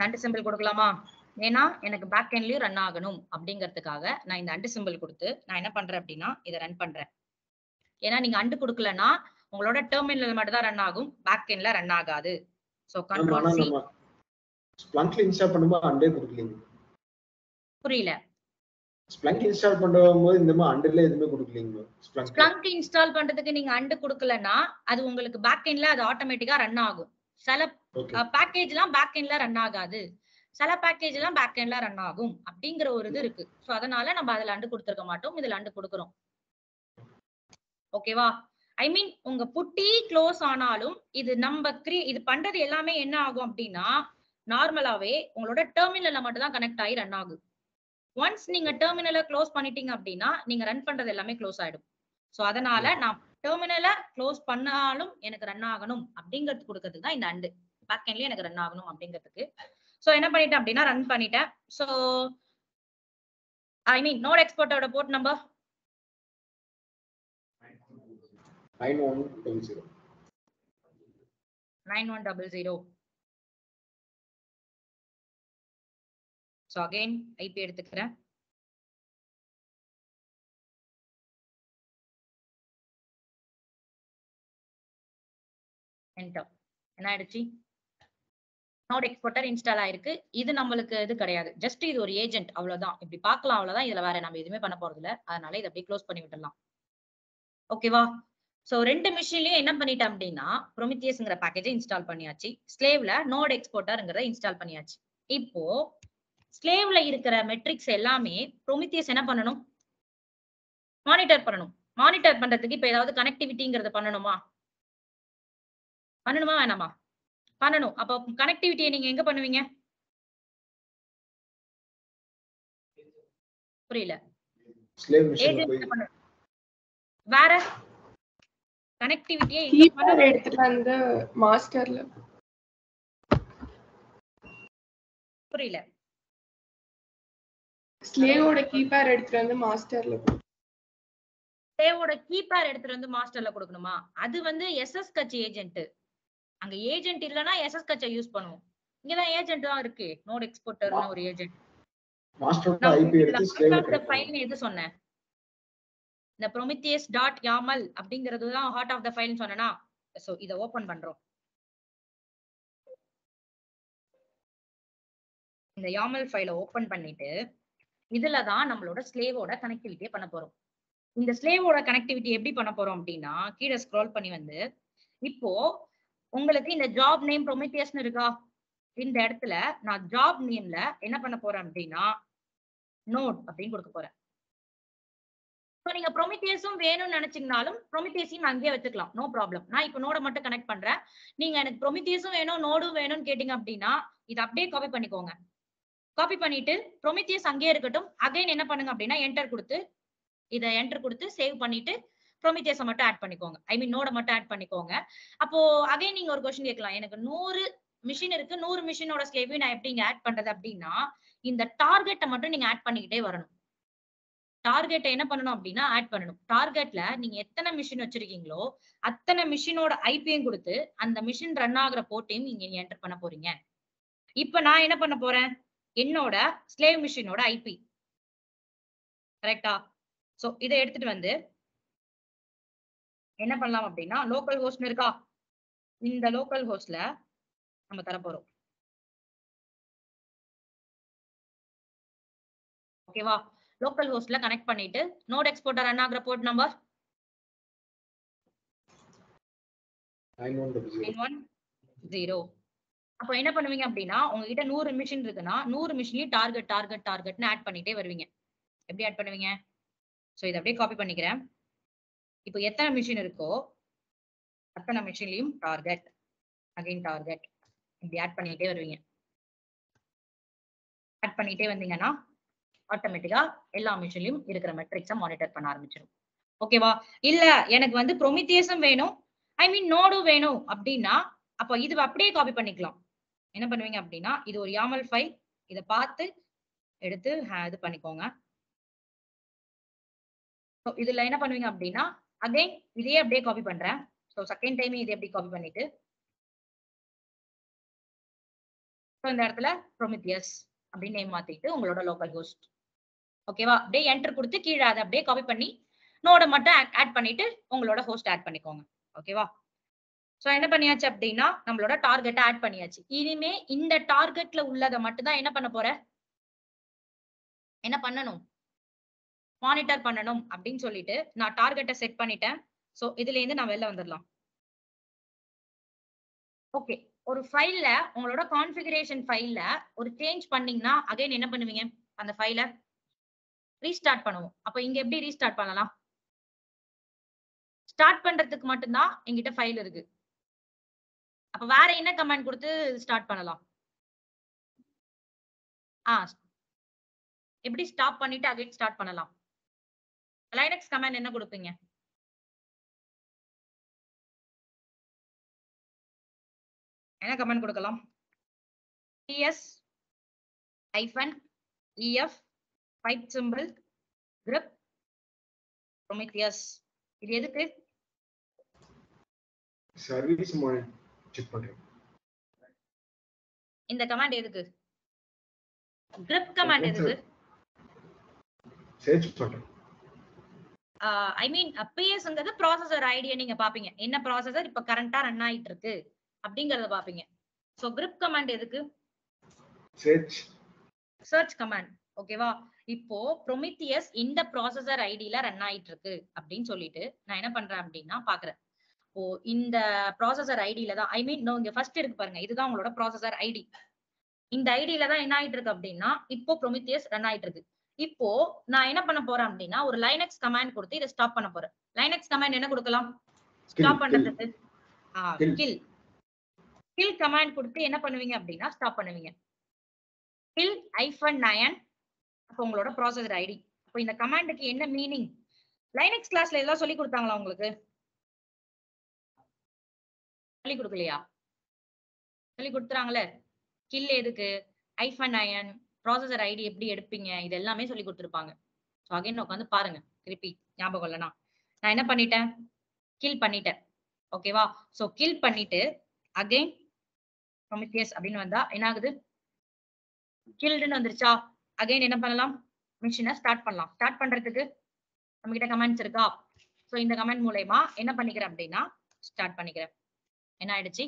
S1: அண்ட் சிம்பிள் கொடுக்கலாமா? ஏன்னா எனக்கு பேக் எண்ட்லயும் ரன் ஆகணும் அப்படிங்கிறதுக்காக நான் இந்த அண்ட் சிம்பிள் கொடுத்து நான் என்ன பண்றேன் அப்படின்னா இதை ரன் பண்றேன். ஏன்னா நீங்க அண்டு கொடுக்கலன்னா உங்களோட டெர்மினல் மட்டும் தான் ரன் ஆகும், பேக் எண்ட்ல ரன் ஆகாது. So control C.
S2: ஸ்ப்ளங்க்ல இன்ஸ்டால் பண்ணும்போது அண்டே கொடுக்கலீங்க.
S1: புரியல.
S2: ஸ்ப்ளங்க் இன்ஸ்டால் பண்ணும்போது இந்த மாதிரி அண்டர்ல எதுவுமே கொடுக்கலீங்க.
S1: ஸ்ப்ளங்க் இன்ஸ்டால் பண்றதுக்கு நீங்க அண்டு கொடுக்கலன்னா அது உங்களுக்கு பேக் எண்ட்ல அது ஆட்டோமேட்டிக்கா ரன் ஆகும். சில பேக்கேஜ்லாம் பேக் எண்ட்ல ரன் ஆகாது, சில பேக்கேஜ் எல்லாம் பேக் எண்ட்ல ரன் ஆகும் அப்படிங்கிற ஒரு இது இருக்கு. சோ அதனால நம்ம அதுல அண்டு கொடுத்துருக்க மாட்டோம், இதுல அண்டு கொடுக்குறோம். ஓகேவா? ஐ மீன் உங்க புட்டி க்ளோஸ் ஆனாலும் இது நம்ம இது பண்றது எல்லாமே என்ன ஆகும் அப்படின்னா நார்மலாவே உங்களோட டெர்மினல்ல மட்டும் தான் கனெக்ட் ஆகி ரன் ஆகும். ஒன்ஸ் நீங்க டெர்மினலை க்ளோஸ் பண்ணிட்டீங்க அப்படின்னா நீங்க ரன் பண்றது எல்லாமே க்ளோஸ் ஆயிடும். சோ அதனால நான் டெர்மினலை க்ளோஸ் பண்ணாலும் எனக்கு ரன் ஆகணும் அப்படிங்கிறது கொடுக்கறதுக்கு தான் இந்த அண்டு. பேக் எண்ட்லயே எனக்கு ரன் ஆகணும் அப்படிங்கிறதுக்கு. சோ என்ன பண்ணிட்டேன் அப்படின்னா ரன் பண்ணிட்டேன். சோ ஐ மீன் நோட் எக்ஸ்போர்ட்டரோட port number 9100. So again IP எடுத்துக்கிறேன். Enter. என்ன ஆயிடுச்சு? நோட் எக்ஸ்போர்ட்டர் இன்ஸ்டால் ஆயிருக்கு. இது நம்மளுக்கு இது கிடையாது, ஜஸ்ட் இது ஒரு ஏஜென்ட், அவ்வளவுதான். இப்படி பார்க்கலாம், அவ்வளவுதான். இதுல வேற நம்ம எதுவுமே பண்ண போறது இல்ல. அதனால இதை அப்படியே க்ளோஸ் பண்ணி விட்டுடலாம். ஓகேவா? சோ ரெண்டு மிஷின்லயும் என்ன பண்ணிட்டேன் அப்படின்னா ப்ரொமித்தியஸ்ங்கிற பேக்கேஜை இன்ஸ்டால் பண்ணியாச்சு, ஸ்லேவ்ல நோட் எக்ஸ்போர்ட்டர்ங்கிறத இன்ஸ்டால் பண்ணியாச்சு. இப்போ ஸ்லேவ்ல இருக்கிற மெட்ரிக்ஸ் எல்லாமே ப்ரோமித்தியஸ் என்ன பண்ணணும்? மானிட்டர் பண்ணணும். மானிட்டர் பண்றதுக்கு இப்ப ஏதாவது கனெக்டிவிட்டிங்கிறத பண்ணணுமா? பண்ணணுமா வேணாமா? பண்ணணும். அப்ப கனெக்டிவிட்டியை நீங்க எங்க பண்ணுவீங்க? புரியல.
S2: ஸ்லேவ் மிஷின்ல
S1: ஏஜென்ட்
S2: போய்
S1: பண்ணணும். வேற கனெக்டிவிட்டியை எங்க
S5: கீபேட்
S1: பண்ணணும்?
S5: எடுத்துட்டு வந்து மாஸ்டர்ல
S1: புரியல.
S5: ஸ்லேவோட கீபேட் எடுத்துட்டு வந்து மாஸ்டர்ல
S1: ஸ்லேவோட கீபேர் எடுத்துட்டு வந்து மாஸ்டர்ல கொடுக்கணுமா? அது வந்து எஸ்எஸ் கட்சி ஏஜென்ட். அங்க ஏஜென்ட் இல்லனா எஸ்எஸ் கட்சை யூஸ் பண்ணுவோம். இங்கதான் ஏஜென்ட் தான் இருக்கு. நோட் எக்ஸ்போர்ட்டர்னு ஒரு ஏஜென்ட்.
S2: மாஸ்டரோட
S1: நான்
S2: ஐபி எடுத்து ஸ்லேவ்
S1: இந்த ஃபைல் எது சொன்னேன்? இந்த prometheus.yaml அப்படிங்கிறது தான் ஹார்ட் ஆஃப் த ஃபைல்னு சொன்னேனா? சோ இத ஓபன் பண்றோம். இந்த YAML ஃபைலை ஓபன் பண்ணிட்டு இதுல தான் நம்மளோட ஸ்லேவோட கனெக்டிவிட்டியை பண்ண போறோம். இந்த ஸ்லேவோட கனெக்டிவிட்டி எப்படி பண்ண போறோம் அப்படின்னா, கீழே ஸ்க்ரோல் பண்ணி வந்து இப்போ உங்களுக்கு இந்த ஜாப் நேம் ப்ரோமித்தியஸ்னு இருக்கா? இந்த இடத்துல நான் ஜாப் நேம்ல என்ன பண்ண போறேன் அப்படின்னா நோட் அப்படின்னு கொடுக்க போறேன். நீங்க ப்ரோமித்தியஸும் வேணும்னு நினைச்சீங்கனாலும் ப்ரோமித்தியஸையும் அங்கேயே வச்சுக்கலாம். No problem. நான் இப்போ நோட மட்டும் கனெக்ட் பண்றேன். நீங்க எனக்கு ப்ரோமித்தியஸும் வேணும் நோடும் வேணும்னு கேட்டீங்க அப்படின்னா இதை அப்படியே காப்பி பண்ணிக்கோங்க. காப்பி பண்ணிட்டு ப்ரோமித்தியஸ் அங்கேயே இருக்கட்டும். அகைன் என்ன பண்ணுங்க அப்படின்னா என்டர் கொடுத்து இதை என்டர் கொடுத்து சேவ் பண்ணிட்டு ப்ரோமித்தியஸை மட்டும் ஆட் பண்ணிக்கோங்க. ஐ மீன் நோட மட்டும் ஆட் பண்ணிக்கோங்க. அப்போ அகைன் நீங்க ஒரு क्वेश्चन கேட்கலாம், எனக்கு 100 மிஷின் இருக்கு, 100 மிஷினோட ஸ்லேவையும் நான் எப்படி ஆட் பண்றது அப்படின்னா இந்த டார்கெட்டை மட்டும் நீங்க ஆட் பண்ணிக்கிட்டே வரணும். டார்கெட்டை என்ன பண்ணணும் அப்படின்னா ஆட் பண்ணணும். டார்கெட்ல நீங்க எத்தனை மிஷின் வச்சிருக்கீங்களோ அத்தனை மிஷினோட ஐபியும் கொடுத்து அந்த மிஷின் ரன் ஆகுற போர்ட்டையும் நீங்க என்டர் பண்ண போறீங்க. இப்ப நான் என்ன பண்ண போறேன்? என்னோட ஸ்லேவ் மிஷினோட ஐபி கரெக்டா? சோ இதை எடுத்துட்டு வந்து என்ன பண்ணலாம் அப்படின்னா லோக்கல் ஹோஸ்ட் இருக்கா? இந்த லோக்கல் ஹோஸ்ட்ல நம்ம தர போறோம். ஓகேவா? லோக்கல் ஹோஸ்ட்ல கனெக்ட் பண்ணிட்டு நோட் எக்ஸ்போர்ட்டர் ரன் ஆகுற போர்ட் நம்பர் 910. அப்போ என்ன பண்ணுவீங்க அப்படின்னா உங்ககிட்ட 100 மிஷின் இருக்குன்னா 100 மிஷின்லயும் டார்கெட் டார்கெட் டார்கெட்னு ஆட் பண்ணிட்டே வருவீங்க. எப்படி ஆட் பண்ணுவீங்க? சோ இதை அப்படியே காப்பி பண்ணிக்கிறேன். இப்போ எத்தனை மிஷின் இருக்கோ அத்தனை மிஷின்லயும் டார்கெட் அகைன் டார்கெட் இப்படி ஆட் பண்ணிட்டே வருவீங்க. ஆட் பண்ணிட்டே வந்தீங்கன்னா ஆட்டோமேட்டிக்கா எல்லா மிஷின்லயும் இருக்கிற மெட்ரிக்ஸை மானிட்டர் பண்ண ஆரம்பிச்சிடும். ஓகேவா? இல்ல எனக்கு வந்து ப்ரோமித்தியஸும் வேணும் ஐ மீன் நோடும் வேணும் அப்படின்னா அப்போ இது அப்படியே காப்பி பண்ணிக்கலாம். என்ன பண்ணுவீங்க அப்படின்னா இது ஒரு YAML ஃபைல், இதை பார்த்து எடுத்து இது பண்ணிக்கோங்க. இதுல என்ன பண்ணுவீங்க அப்படின்னா அகைன் இதையே அப்படியே காப்பி பண்றேன். ஸோ செகண்ட் டைம் இதை எப்படி காப்பி பண்ணிட்டு இந்த இடத்துல ப்ரோமித்தியஸ் அப்படின்னு நேம் மாத்திட்டு உங்களோட லோக்கல் ஹோஸ்ட் ஓகேவா? அப்படியே என்டர் கொடுத்து கீழே அதை அப்படியே காப்பி பண்ணி நோட மட்டும் ஆட் பண்ணிட்டு உங்களோட ஹோஸ்ட் ஆட் பண்ணிக்கோங்க. ஓகேவா? சோ என்ன பண்ணியாச்சு அப்படின்னா நம்மளோட டார்கெட்டை ஆட் பண்ணியாச்சு. இனிமே இந்த டார்கெட்ல உள்ளதை மட்டும் தான் என்ன பண்ண போற? என்ன பண்ணணும்? மானிட்டர் பண்ணணும் அப்படின்னு சொல்லிட்டு நான் டார்கெட்டை செட் பண்ணிட்டேன். சோ இதுல இருந்து நான் வெளில வந்துடலாம். ஓகே, ஒரு ஃபைல்ல உங்களோட கான்ஃபிகரேஷன் ஃபைல்ல ஒரு சேஞ்ச் பண்ணீங்கன்னா அகைன் என்ன பண்ணுவீங்க? அந்த ஃபைலை ரீஸ்டார்ட் பண்ணுவோம். அப்ப இங்க எப்படி ரீஸ்டார்ட் பண்ணலாம்? ஸ்டார்ட் பண்றதுக்கு மட்டும்தான் எங்கிட்ட ஃபைல் இருக்கு. அப்ப வேற என்ன கமாண்ட் கொடுத்து ஸ்டார்ட் பண்ணலாம்? எப்படி ஸ்டாப் பண்ணிட்டு அகைன் ஸ்டார்ட் பண்ணலாம்? லைனக்ஸ் கமாண்ட் என்ன கொடுப்பீங்க? என்ன கமாண்ட் கொடுக்கலாம்? ps -ef pipe simple grep prometheus. இது எதுக்கு?
S2: சர்வீஸ் மானிட்டர் செக் பண்றேன்.
S1: இந்த கமாண்ட் எதுக்கு? grep கமாண்ட் எதுக்கு?
S2: சர்ச் பண்றேன்.
S1: ஐ மீன் பிஎஸ்ங்கிறது ப்ராசஸர் ஐடியை நீங்க பாப்பீங்க. என்ன ப்ராசஸர் இப்ப கரண்டா ரன் ஆயிட்டு இருக்கு அப்படிங்கறத பாப்பீங்க. சோ grep கமாண்ட் எதுக்கு? Search command. ஓகேவா? இப்போ ப்ரோமித்தியஸ் இந்த ப்ராசஸர் ஐடில ரன் ஆயிட்டு இருக்கு அப்படின்னு சொல்லிட்டு நான் என்ன பண்றேன் அப்படின்னா பாக்குறேன். ஓ இந்த ப்ராசஸர் ஐடில தான் ஐ மீன் இங்க ஃபர்ஸ்ட் இருக்கு பாருங்க, இதுதான் உங்களோட ப்ராசஸர் ஐடி. இந்த ஐடியில தான் என்ன ஆயிட்டு இருக்கு அப்படின்னா இப்போ ப்ரொமித்தியஸ் ரன் ஆயிட்டு இருக்கு. இப்போ நான் என்ன பண்ண போறேன் அப்படின்னா ஒரு லைனக்ஸ் கமாண்ட் கொடுத்து இதை ஸ்டாப் பண்ண போறேன். லைனக்ஸ் கமாண்ட் என்ன கொடுக்கலாம் ஸ்டாப் பண்றதுக்கு? கில் கமாண்ட் கொடுத்து என்ன பண்ணுவீங்க அப்படின்னா ஸ்டாப் பண்ணுவீங்க. கில் -9 அப்போ உங்களோட ப்ராசஸர் ஐடி. இப்போ இந்த கமாண்டுக்கு என்ன மீனிங்? லைனக்ஸ் கிளாஸ்ல எல்லாம் சொல்லி கொடுத்தாங்களா உங்களுக்கு? சொல்லி கொடுக்கலையா? சொல்லி கொடுத்துறாங்களே. கில் எதுக்கு, -9 ப்ராசஸர் ஐடி எப்படி எடுப்பீங்க, இது எல்லாமே சொல்லி கொடுத்துருப்பாங்க. ஸோ அகைன் உட்காந்து பாருங்க திருப்பி ஞாபகம் இல்லைனா. நான் என்ன பண்ணிட்டேன், கில் பண்ணிட்டேன். ஓகேவா? ஸோ கில் பண்ணிட்டு அகைன் ப்ரொமித்தியஸ் அப்படின்னு வந்தா என்ன ஆகுது, கில்டுன்னு வந்துருச்சா? அகைன் என்ன பண்ணலாம், மிஷினை ஸ்டார்ட் பண்ணலாம். ஸ்டார்ட் பண்றதுக்கு நம்ம கிட்ட கமெண்ட்ஸ் இருக்கா? ஸோ இந்த கமெண்ட் மூலயமா என்ன பண்ணிக்கிறேன் அப்படின்னா ஸ்டார்ட் பண்ணிக்கிறேன். என்ன ஆயிடுச்சு,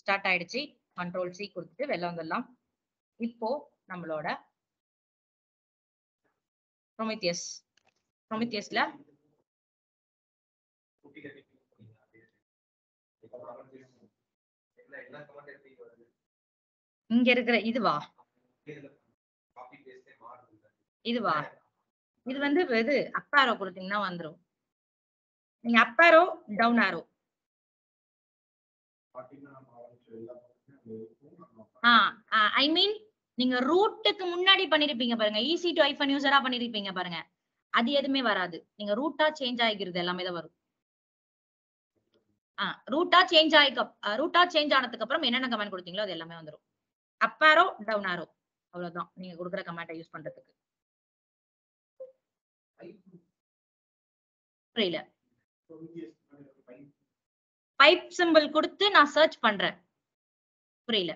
S1: ஸ்டார்ட் ஆயிடுச்சு. Ctrl+C கொடுத்துட்டு வெளில வந்துடலாம். இப்போ நம்மளோட ப்ரொமித்தியஸ்ல இங்க இருக்கிற இதுவா இது வந்து இது அப் ஆரோ கொடுத்தீங்கன்னா வந்துரும். நீங்க அப் ஆரோ டவுன் ஆரோ ஐ மீன் நீங்க ரூட்டுக்கு முன்னாடி பண்ணிருப்பீங்க பாருங்க, ஈஸி டு ஐஃபன் யூசரா பண்ணிருப்பீங்க பாருங்க, அது எதுவுமே வராது. நீங்க ரூட்டா சேஞ்ச் ஆகிக்கிறது எல்லாமே தான் வரும். ரூட்டா சேஞ்ச் ஆனதுக்கு அப்புறம் என்னென்ன கமெண்ட் கொடுத்தீங்களோ அது எல்லாமே வந்துரும். அப் ஆரோ டவுன் ஆரோ அவ்வளவுதான் நீங்க கொடுக்குற கமெண்ட்டை யூஸ் பண்றதுக்கு. புரியல? பைப் சிம்பிள் கொடுத்து நான் சர்ச் பண்றேன். புரியல?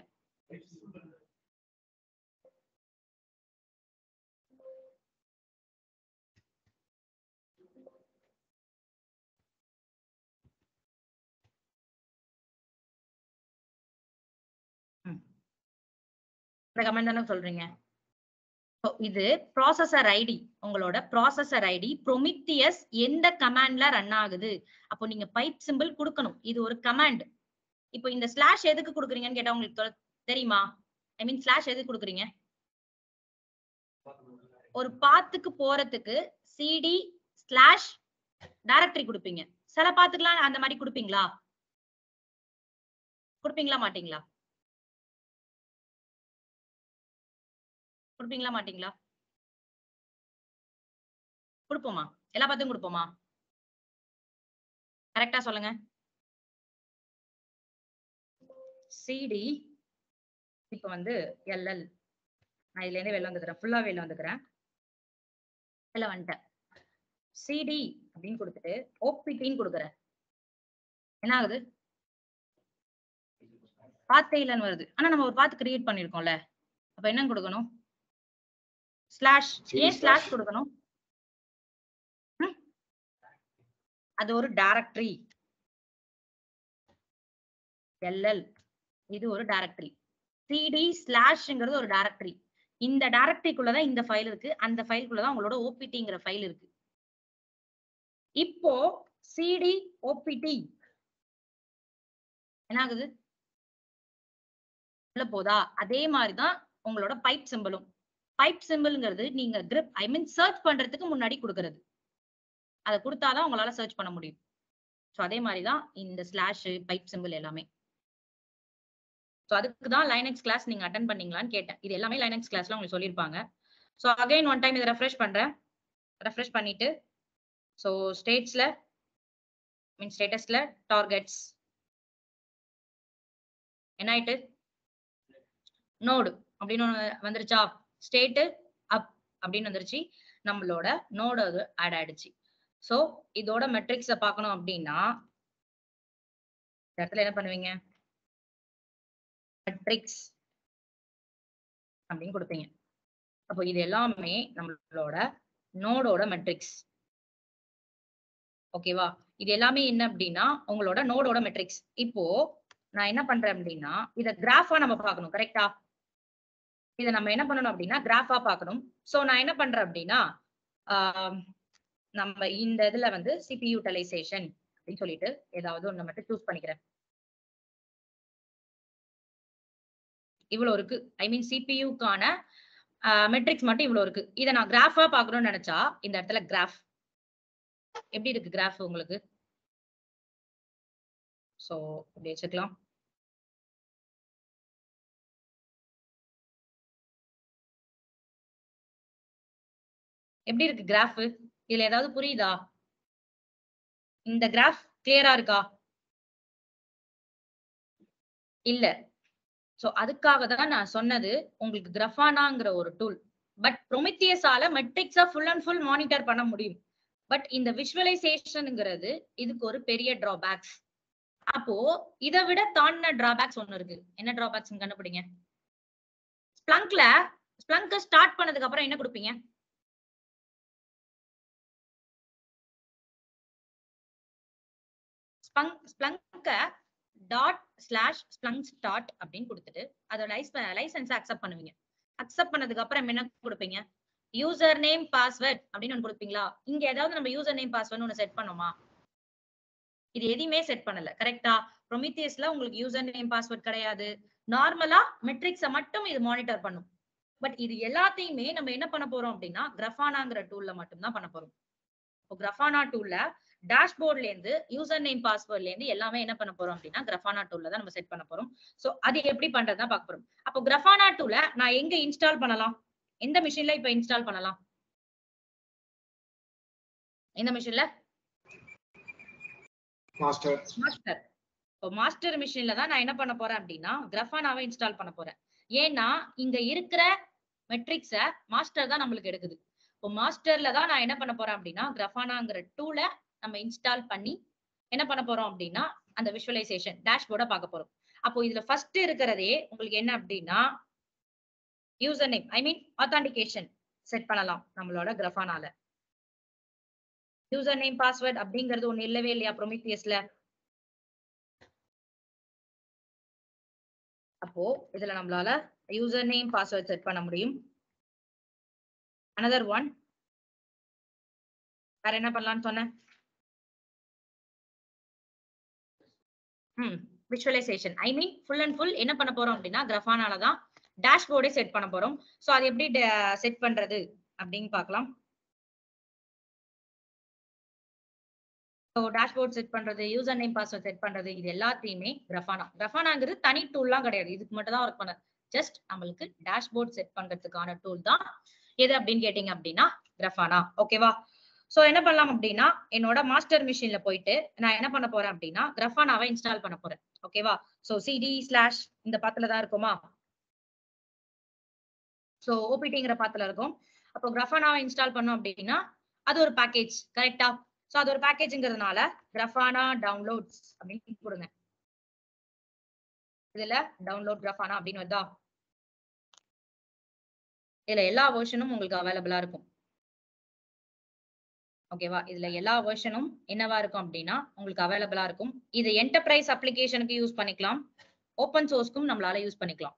S1: இந்த கமெண்ட் தானே சொல்றீங்க. இது ப்ராசஸர் ஐடி, உங்களோட ப்ராசஸர் ஐடி ப்ரொமித்தியஸ் எந்த கமாண்ட்ல ரன் ஆகுது. அப்போ நீங்க பைப் சிம்பிள் கொடுக்கணும். இது ஒரு கமாண்ட். இப்போ இந்த ஸ்லாஷ் எதுக்கு கொடுக்குறீங்கன்னு கேட்டா உங்களுக்கு தெரியுமா? ஐ மீன் ஸ்லாஷ் எதுக்கு கொடுக்குறீங்க? ஒரு பாத்துக்கு போறதுக்கு சிடி ஸ்லாஷ் டைரக்டரி கொடுப்பீங்க. சில பாத்துக்கலாம் அந்த மாதிரி கொடுப்பீங்களா? கொடுப்பீங்களா மாட்டீங்களா? கொடுப்பீங்களா மாட்டீங்களா? கொடுப்போமா? எல்லா பாத்தும் கொடுப்போமா? கரெக்டா சொல்லுங்க. சிடி இப்ப வந்து எல்எல், நான் இதுல இருந்து வெளில வந்துக்கிறேன், ஃபுல்லா வெளில வந்துக்கிறேன், வெளில வந்துட்டேன். சிடி அப்படின்னு கொடுத்துட்டு ஓபிடின்னு கொடுக்குறேன். என்ன ஆகுது? பாத் இல்லைன்னு வருது. ஆனா நம்ம ஒரு பாத் கிரியேட் பண்ணிருக்கோம்ல, அப்ப என்ன கொடுக்கணும்? ஸ்லாஷ். ஏன் ஸ்லாஷ் கொடுக்கணும்? அது ஒரு டைரக்டரி. எல்எல் இது ஒரு டைரக்டரி. சிடி ஸ்லாஷ்ங்கிறது ஒரு டைரக்டரி. இந்த டைரக்டரிக்குள்ளதான் இந்த ஃபைல் இருக்கு, அந்த ஃபைலுக்குள்ளதான் உங்களோட ஓபிடிங்கிற ஃபைல் இருக்கு. இப்போ சிடி ஓபிடி என்ன ஆகுது? உள்ள போதா? அதே மாதிரிதான் உங்களோட பைப் சிம்பிளும். பைப் சிம்பிள்ங்கிறது நீங்க கிரிப் ஐ மீன் சர்ச் பண்றதுக்கு முன்னாடி கொடுக்கறது. அதை கொடுத்தாதான் உங்களால சர்ச் பண்ண முடியும். ஸோ அதே மாதிரிதான் இந்த ஸ்லாஷ் பைப் சிம்பிள் எல்லாமே. ஸோ அதுக்கு தான் லைனக்ஸ் கிளாஸ் நீங்க அட்டன் பண்ணீங்களான்னு கேட்டேன். இது எல்லாமே லைனக்ஸ் கிளாஸ்ல உங்களுக்கு சொல்லியிருப்பாங்க. ஸோ அகைன் ஒன் டைம் இதை ரெஃப்ரெஷ் பண்றேன். ரெஃப்ரெஷ் பண்ணிட்டு ஸோ ஸ்டேட்ஸ்ல மீன் ஸ்டேட்டஸ்ல டார்கெட்ஸ் என்ன ஆயிட்டு நோடு அப்படின்னு வந்துருச்சா? ஸ்டேட் அப் அப்படின்னு வந்துருச்சு. நம்மளோட நோடு அது ஆட் ஆயிடுச்சு. ஸோ இதோட மெட்ரிக்ஸை பார்க்கணும் அப்படின்னா இந்த இடத்துல என்ன பண்ணுவீங்க? மெட்ரிக்ஸ் அப்படின்னு கொடுப்பீங்க. அப்போ இது எல்லாமே நம்மளோட நோடோட மெட்ரிக்ஸ். ஓகேவா? இது எல்லாமே என்ன அப்படின்னா உங்களோட நோடோட மெட்ரிக்ஸ். இப்போ நான் என்ன பண்றேன் அப்படின்னா இத கிராஃபா நம்ம பார்க்கணும். கரெக்டா? இதை நம்ம என்ன பண்ணணும் அப்படின்னா கிராஃபா பார்க்கணும். சோ நான் என்ன பண்றேன் அப்படின்னா நம்ம இந்த இதுல வந்து சிபி யூட்டிலைசேஷன் அப்படின்னு சொல்லிட்டு ஏதாவது ஒண்ணு மட்டும் சூஸ் பண்ணிக்கிறேன். இவ்வளவு இருக்கு. ஐ மீன் சிபியூக்கான மெட்ரிக்ஸ் மட்டும் இவ்வளவு இருக்கு. இதை நான் கிராஃபா பாக்கணும்னு நினைச்சா இந்த இடத்துல கிராஃப் எப்படி இருக்கு கிராஃப் உங்களுக்கு? சோ இப்படி வச்சுக்கலாம். எப்படி இருக்கு கிராஃப்? இதுல ஏதாவது புரியுதா? இந்த கிராஃப் கிளியரா இருக்கா? இல்ல. சோ அதுக்காக தான் நான் சொன்னது உங்களுக்கு கிராஃபானாங்கிற ஒரு டூல். பட் ப்ரொமித்தியஸால மெட்ரிக்ஸா ஃபுல் அண்ட் ஃபுல் மானிட்டர் பண்ண முடியும். பட் இந்த விஷுவலைசேஷன்ங்கிறது இதுக்கு ஒரு பெரிய டிராபேக்ஸ். அப்போ இதை விட தாண்டின டிராபேக்ஸ் ஒண்ணு இருக்கு. என்ன டிராபேக்ஸ் கண்டுபிடிங்க. ஸ்ப்ளங்க் ஸ்டார்ட் பண்ணதுக்கு அப்புறம் என்ன கொடுப்பீங்க? ஸ்ப்ளங்க ./splunk start அப்படின்னு கொடுத்துட்டு அதோட லைசன்ஸ் அக்செப்ட் பண்ணுவீங்க. அக்செப்ட் பண்ணதுக்கு அப்புறம் என்ன கொடுப்பீங்க? யூசர் நேம் பாஸ்வேர்ட் அப்படின்னு ஒன்று கொடுப்பீங்களா? இங்க ஏதாவது நம்ம யூசர் நேம் பாஸ்வேர்ட் ஒன்று செட் பண்ணோமா? இது எதையுமே செட் பண்ணல. கரெக்டா? ப்ரொமித்தியஸ்ல உங்களுக்கு யூசர் நேம் பாஸ்வேர்ட் கிடையாது. நார்மலா மெட்ரிக்ஸை மட்டும் இது மானிட்டர் பண்ணும். பட் இது எல்லாத்தையுமே நம்ம என்ன பண்ண போறோம் அப்படின்னா கிராஃபானாங்கிற டூல்ல மட்டும் தான் பண்ண போறோம். கிராஃபானா டூல்ல டேஷ்போர்ட்ல இருந்து யூசர் நேம் பாஸ்வேர்ட்ல இருந்து எல்லாமே என்ன பண்ண போறோம் அப்படின்னா கிராஃபானா டூல்ல தான் நம்ம செட் பண்ண போறோம். சோ அது எப்படி பண்றதா பார்க்க போறோம். அப்போ கிராஃபானா டூல நான் எங்க இன்ஸ்டால் பண்ணலாம்? எந்த மிஷின்ல இப்ப இன்ஸ்டால் பண்ணலாம்? எந்த மிஷின்ல? மாஸ்டர். மாஸ்டர் மிஷின்ல தான் நான் என்ன பண்ண போறேன் அப்படின்னா கிராஃபானாவை இன்ஸ்டால் பண்ண போறேன். ஏன்னா இங்க இருக்கிற மெட்ரிக்ஸ மாஸ்டர் தான் நம்மளுக்கு எடுக்குது. இப்போ மாஸ்டர்ல தான் நான் என்ன பண்ண போறேன் அப்படின்னா கிராஃபானாங்கிற டூலை நம்ம இன்ஸ்டால் பண்ணி என்ன பண்ண போறோம் அப்படின்னா அந்த விஷுவலைசேஷன் டேஷ்போர்டை பார்க்க போறோம். அப்போ இதுல ஃபர்ஸ்ட் இருக்கிறதே உங்களுக்கு என்ன அப்படின்னா யூசர் நேம் ஐ மீன் ஆத்தென்டிகேஷன் செட் பண்ணலாம் நம்மளோட கிராஃபானால. யூசர் நேம் பாஸ்வேர்ட் அப்படிங்கிறது ஒண்ணு இல்லவே இல்லையா ப்ரொமித்தியஸ்ல? அப்போ இதுல நம்மளால யூசர் நேம் பாஸ்வேர்ட் செட் பண்ண முடியும். another one வேற என்ன பண்ணலாம்னு சொன்னேன்? Visualisation I mean full and full என்ன பண்ண போறோம் அப்படின்னா கிராஃபானால தான் டேஷ்போர்டே செட் பண்ண போறோம். சோ அது எப்படி செட் பண்றது அப்படின்னு பார்க்கலாம். டேஷ்போர்ட் செட் பண்றது, யூசர் நேம் பாஸ்வேர்ட் செட் பண்றது, இது எல்லாத்தையுமே கிராஃபானாங்கிறது தனி டூல்லாம் கிடையாது. இதுக்கு மட்டும் தான் ஒர்க் பண்ண. ஜஸ்ட் நம்மளுக்கு டேஷ்போர்ட் செட் பண்றதுக்கான டூல் தான் எது அப்படின்னு கேட்டீங்க அப்படின்னா கிராஃபானா. ஓகேவா? சோ என்ன பண்ணலாம் அப்படின்னா என்னோட மாஸ்டர் மிஷின்ல போயிட்டு நான் என்ன பண்ண போறேன் அப்படின்னா கிராஃபானாவை இன்ஸ்டால் பண்ண போறேன். ஓகேவா? சோ cd/ இந்த பாத்துல தான் இருக்குமா? சோ ஓபிடிங்கிற பாத்துல இருக்கும். அப்போ கிராஃபானாவை இன்ஸ்டால் பண்ணோம் அப்படின்னா அது ஒரு பேக்கேஜ். கரெக்டா? சோ அது ஒரு பேக்கேஜ்ங்கிறதுனால கிராஃபானா டவுன்லோட்ஸ் அப்படின்னு கொடுங்க. இதுல டவுன்லோட் கிராஃபானா அப்படின்னு வருதா? இதுல எல்லா வெர்ஷனும் உங்களுக்கு அவைலபிளா இருக்கும். ஓகேவா? இதுல எல்லா வெர்ஷனும் என்னவா இருக்கும் அப்படின்னா உங்களுக்கு அவைலபிளா இருக்கும். இது என்டர்பிரைஸ் அப்ளிகேஷனுக்கு யூஸ் பண்ணிக்கலாம். ஓப்பன் சோர்ஸ்க்கும் நம்மளால யூஸ் பண்ணிக்கலாம்.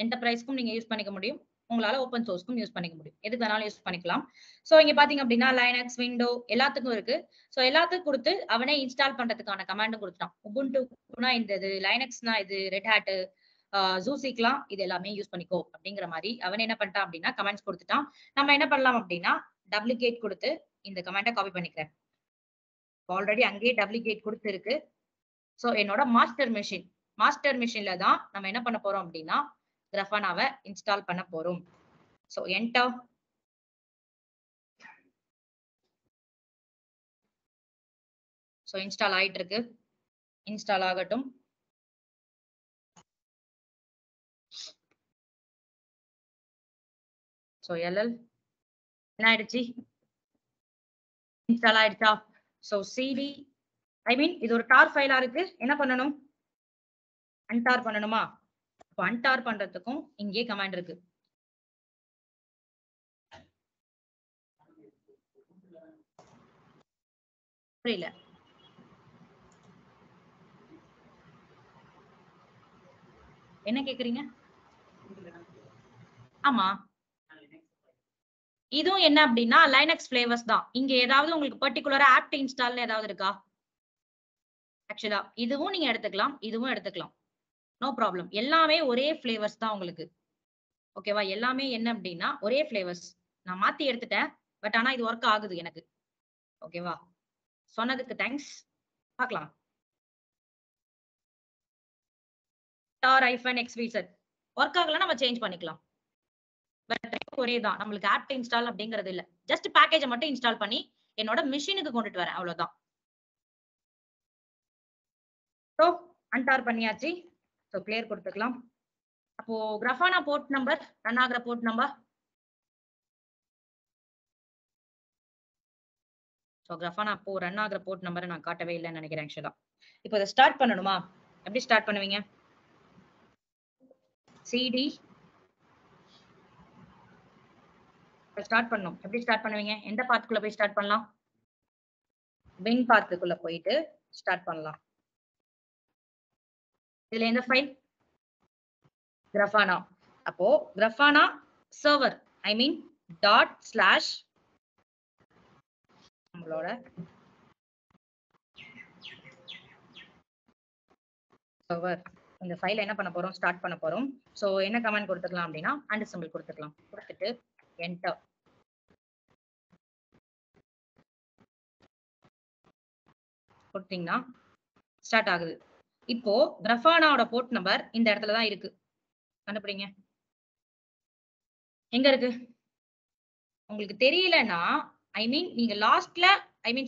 S1: என்டர்பிரைஸ்க்கும் நீங்க யூஸ் பண்ணிக்க முடியும். உங்களால ஓப்பன் சோர்ஸ்க்கும் யூஸ் பண்ணிக்க முடியும். எதுக்கு வேணாலும் யூஸ் பண்ணிக்கலாம். சோ இங்க பாத்தீங்க அப்படின்னா லைனக்ஸ், விண்டோ எல்லாத்துக்கும் இருக்கு. சோ எல்லாத்துக்கும் கொடுத்து அவனே இன்ஸ்டால் பண்றதுக்கான கமாண்டும் கொடுத்துட்டான். உபுண்டுனா இந்த இது, லைனக்ஸ்னா இது, ரெட் ஹேட், ஜூசிக்லாம் இது எல்லாமே யூஸ் பண்ணிக்கோ அப்படிங்கிற மாதிரி அவன் என்ன பண்ணிட்டான் அப்படின்னா கமெண்ட்ஸ் கொடுத்துட்டான். நம்ம என்ன பண்ணலாம் அப்படின்னா டப்ளிகேட் கொடுத்து இந்த கமெண்ட்டை காப்பி பண்ணிக்கிறேன். ஆல்ரெடி அங்கேயே டப்ளிகேட் கொடுத்து இருக்கு. சோ என்னோட மாஸ்டர் மிஷின்ல தான் நம்ம என்ன பண்ண போறோம் அப்படின்னா கிராஃபானாவை இன்ஸ்டால் பண்ண போறோம். So enter. சோ இன்ஸ்டால் ஆயிட்டு இருக்கு. இன்ஸ்டால் ஆகட்டும். சோ எல்எல் என்ன ஆயிடுச்சு? இன்ஸ்டால் ஆயிடுச்சா? சோ cd ஐ மீன் இது ஒரு டார் ஃபைலா இருக்கு. என்ன பண்ணணும்? அன்டார் பண்ணணுமா? அப்ப அன்டார் பண்றதுக்கும் இங்கே கமாண்ட் இருக்கு. புரியல? என்ன கேக்குறீங்க? ஆமா, இதுவும் என்ன அப்படின்னா லைனக்ஸ் ஃபிளேவர்ஸ் தான். இங்க ஏதாவது உங்களுக்கு பர்டிகுலரா ஆப்ட் இன்ஸ்டால்ல ஏதாவது இருக்கா? ஆக்சுவலா இதுவும் நீங்க எடுத்துக்கலாம், இதுவும் எடுத்துக்கலாம். No problem. எல்லாமே ஒரே ஃபிளேவர்ஸ் தான் உங்களுக்கு. ஓகேவா? எல்லாமே என்ன அப்படின்னா ஒரே ஃபிளேவர்ஸ். நான் மாத்தி எடுத்துட்டேன். பட் ஆனா இது ஒர்க் ஆகுது எனக்கு. ஓகேவா? சொன்னதுக்கு தேங்க்ஸ். பார்க்கலாம். டார் ஐஃபன் XYZ ஒர்க் ஆகல நம்ம சேஞ்ச் பண்ணிக்கலாம். பட் ஒரே தான். நம்மளுக்கு ஆப்ட் இன்ஸ்டால் அப்படிங்கிறது இல்ல. ஜஸ்ட் பேக்கேஜை மட்டும் இன்ஸ்டால் பண்ணி என்னோட மிஷினுக்கு கொண்டுட்டு வரேன். அவ்வளவுதான். ஸோ அன்டார் பண்ணியாச்சு. ஸோ கிளியர் கொடுத்துக்கலாம். அப்போ கிராஃபானா போர்ட் நம்பர், ரன் ஆகிற போர்ட் நம்பர். ஸோ கிராஃபானா அப்போ ரன் ஆகிற போர்ட் நம்பரை நான் காட்டவே இல்லைன்னு நினைக்கிறேன் ஆக்சுவலா. இப்போ இதை ஸ்டார்ட் பண்ணணுமா? எப்படி ஸ்டார்ட் பண்ணுவீங்க? சிடி ஸ்டார்ட் பண்ணணும். எப்படி ஸ்டார்ட் பண்ணுவீங்க? எந்த பாத்துக்குள்ள போய் ஸ்டார்ட் பண்ணலாம்? பின் பாத்துக்குள்ள போயிட்டு ஸ்டார்ட் பண்ணலாம். இதுல எந்த ஃபைல்? கிராஃபானா. அப்போ கிராஃபானா சர்வர், ஐ மீன் டாட் ஸ்லாஷ் நம்மளோட சர்வர். இந்த ஃபைல என்ன பண்ண போறோம்? ஸ்டார்ட் பண்ண போறோம். சோ என்ன கமாண்ட் கொடுத்துக்கலாம் அப்படின்னா அண்ட் சிம்பிள் கொடுத்துக்கலாம். கொடுத்துட்டு என்டர் கொடுத்தீங்கன்னா ஸ்டார்ட் ஆகுது. இப்போ கிராஃபானாவோட போர்ட் நம்பர் இந்த இடத்துல தான் இருக்கு. கண்டுபிடிங்க. எங்க இருக்கு? உங்களுக்கு தெரியலன்னா ஐ மீன் நீங்க லாஸ்ட்ல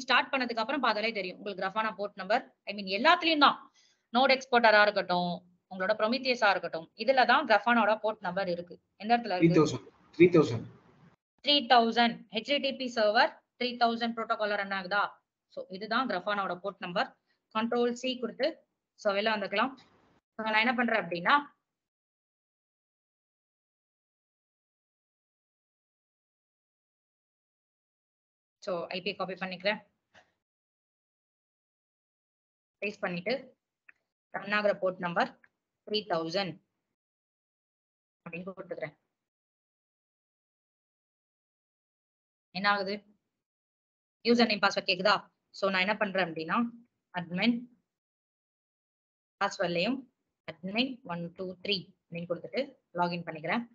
S1: ஸ்டார்ட் பண்ணதுக்கு அப்புறம் பார்த்தாலே தெரியும். உங்களுக்கு கிராஃபானா போர்ட் நம்பர் எல்லாத்துலயும் தான். நோட் எக்ஸ்போர்ட்டரா இருக்கட்டும், உங்களோட ப்ரொமித்தியஸா இருக்கட்டும், இதுல தான் கிராஃபானாவோட போர்ட் நம்பர் இருக்கு. எந்த இடத்துல இருக்கு? 3000 HTTP சர்வர் 3000 புரோட்டோகால் ரன் ஆகுதா? சோ இதுதான் கிராஃபானாவோட போர்ட் நம்பர். கண்ட்ரோல் C கொடுத்து சோ வெளில வந்துக்கலாம். நான் என்ன பண்றேன் அப்படின்னா சோ ஐபி காப்பி பண்ணிக்கிறேன். பேஸ்ட் பண்ணிட்டு ரன் ஆகிற போர்ட் நம்பர் 3000 அப்படின்னு கொடுத்துக்கிறேன். என்ன ஆகுது? யூசர் நேம் பாஸ்வேர்ட் கேக்குதா? சோ நான் என்ன பண்றேன் அப்படின்னா அட்மின் பாஸ்வேர்ட்லயும் admin 123 அப்படின்னு கொடுத்துட்டு லாகின் பண்ணிக்கிறேன்.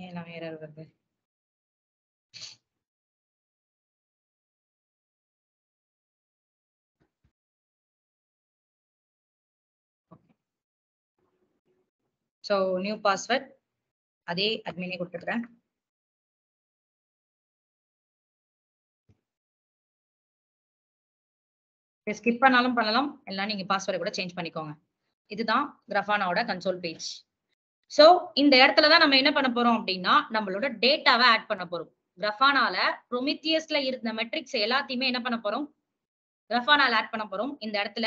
S1: ஏன் நான் வேற வருது? சோ நியூ பாஸ்வேர்ட் அதே அட்மினே கொடுத்துக்கிறேன். ஸ்கிப் பண்ணாலும் பண்ணலாம், எல்லாம் நீங்க பாஸ்வேர்டை கூட சேஞ்ச் பண்ணிக்கோங்க. இதுதான் கிராஃபானாவோட கன்சோல் பேஜ். சோ இந்த இடத்துல தான் நம்ம என்ன பண்ண போறோம் அப்படின்னா நம்மளோட டேட்டாவை ஆட் பண்ண போறோம். கிராஃபானால ப்ரொமித்தியஸ்ல இருந்த மெட்ரிக்ஸ் எல்லாத்தையுமே என்ன பண்ண போறோம்? கிராஃபானால ஆட் பண்ண போறோம். இந்த இடத்துல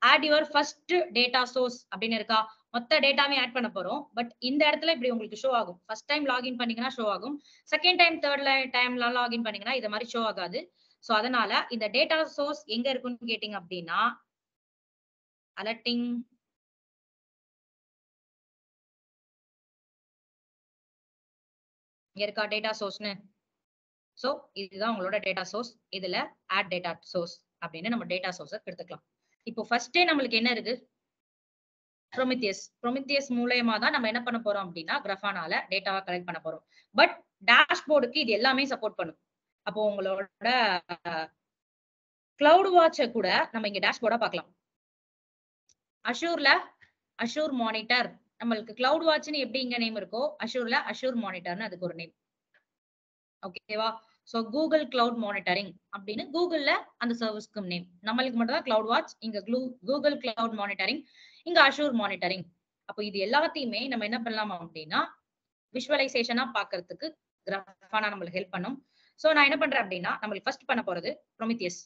S1: add your first data source அப்படின்னு இருக்கா? மொத்த டேட்டாவே ஆட் பண்ண போறோம். பட் இந்த இடத்துல இப்படி உங்களுக்கு ஷோ ஆகும். ஃபர்ஸ்ட் டைம் லாகின் பண்ணீங்கன்னா ஷோ ஆகும். செகண்ட் டைம் தேர்ட் டைம்ல லாகின் பண்ணீங்கன்னா இது மாதிரி ஷோ ஆகாது. சோ அதனால இந்த டேட்டா சோர்ஸ் எங்க இருக்குன்னு கேட்டீங்க அப்படின்னா அலர்ட்டிங் இங்க இருக்கா டேட்டா சோர்ஸ்னு. சோ இதுதான் உங்களோட டேட்டா சோர்ஸ். இதுல ஆட் டேட்டா சோர்ஸ் அப்படின்னு நம்ம டேட்டா சோர்ஸை எடுத்துக்கலாம். இப்போ ஃபர்ஸ்டே நம்மளுக்கு என்ன இருக்கு? ப்ரொமித்தியஸ் மூலமா தான் நம்ம என்ன பண்ண போறோம் அப்படின்னா கிராஃபானால டேட்டாவை கலெக்ட் பண்ண போறோம். பட் டேஷ்போர்டுக்கு இது எல்லாமே சப்போர்ட் பண்ணும். அப்போ உங்களோட கிளவுட் வாட்சை கூட நம்ம இங்க டேஷ்போர்டா பார்க்கலாம். அஷூர்ல அஷூர் மானிட்டர், நம்மளுக்கு கிளவுட் வாட்ச்னு எப்படி இங்க நேம் இருக்கோ அஷூர்ல அஷூர் மானிட்டர்னு அதுக்கு ஒரு நேம். ஓகேவா? சோ கூகுள் கிளவுட் மானிட்டரிங் அப்படின்னு கூகுள்ல அந்த சர்வீஸ்க்கு நேம். நம்மளுக்கு மட்டும் தான் கிளவுட் வாட்ச், இங்க கூகுள் கிளவுட் மானிட்டரிங், இங்க அஷூர் மானிட்டரிங். அப்போ இது எல்லாத்தையுமே நம்ம என்ன பண்ணலாம் அப்படின்னா விஷுவலைசேஷனா பாக்குறதுக்கு கிராஃபானா நம்மளுக்கு ஹெல்ப் பண்ணும். சோ நான் என்ன பண்றேன் அப்படின்னா நம்மளுக்கு ஃபர்ஸ்ட் பண்ண போறது ப்ரொமித்தியஸ்.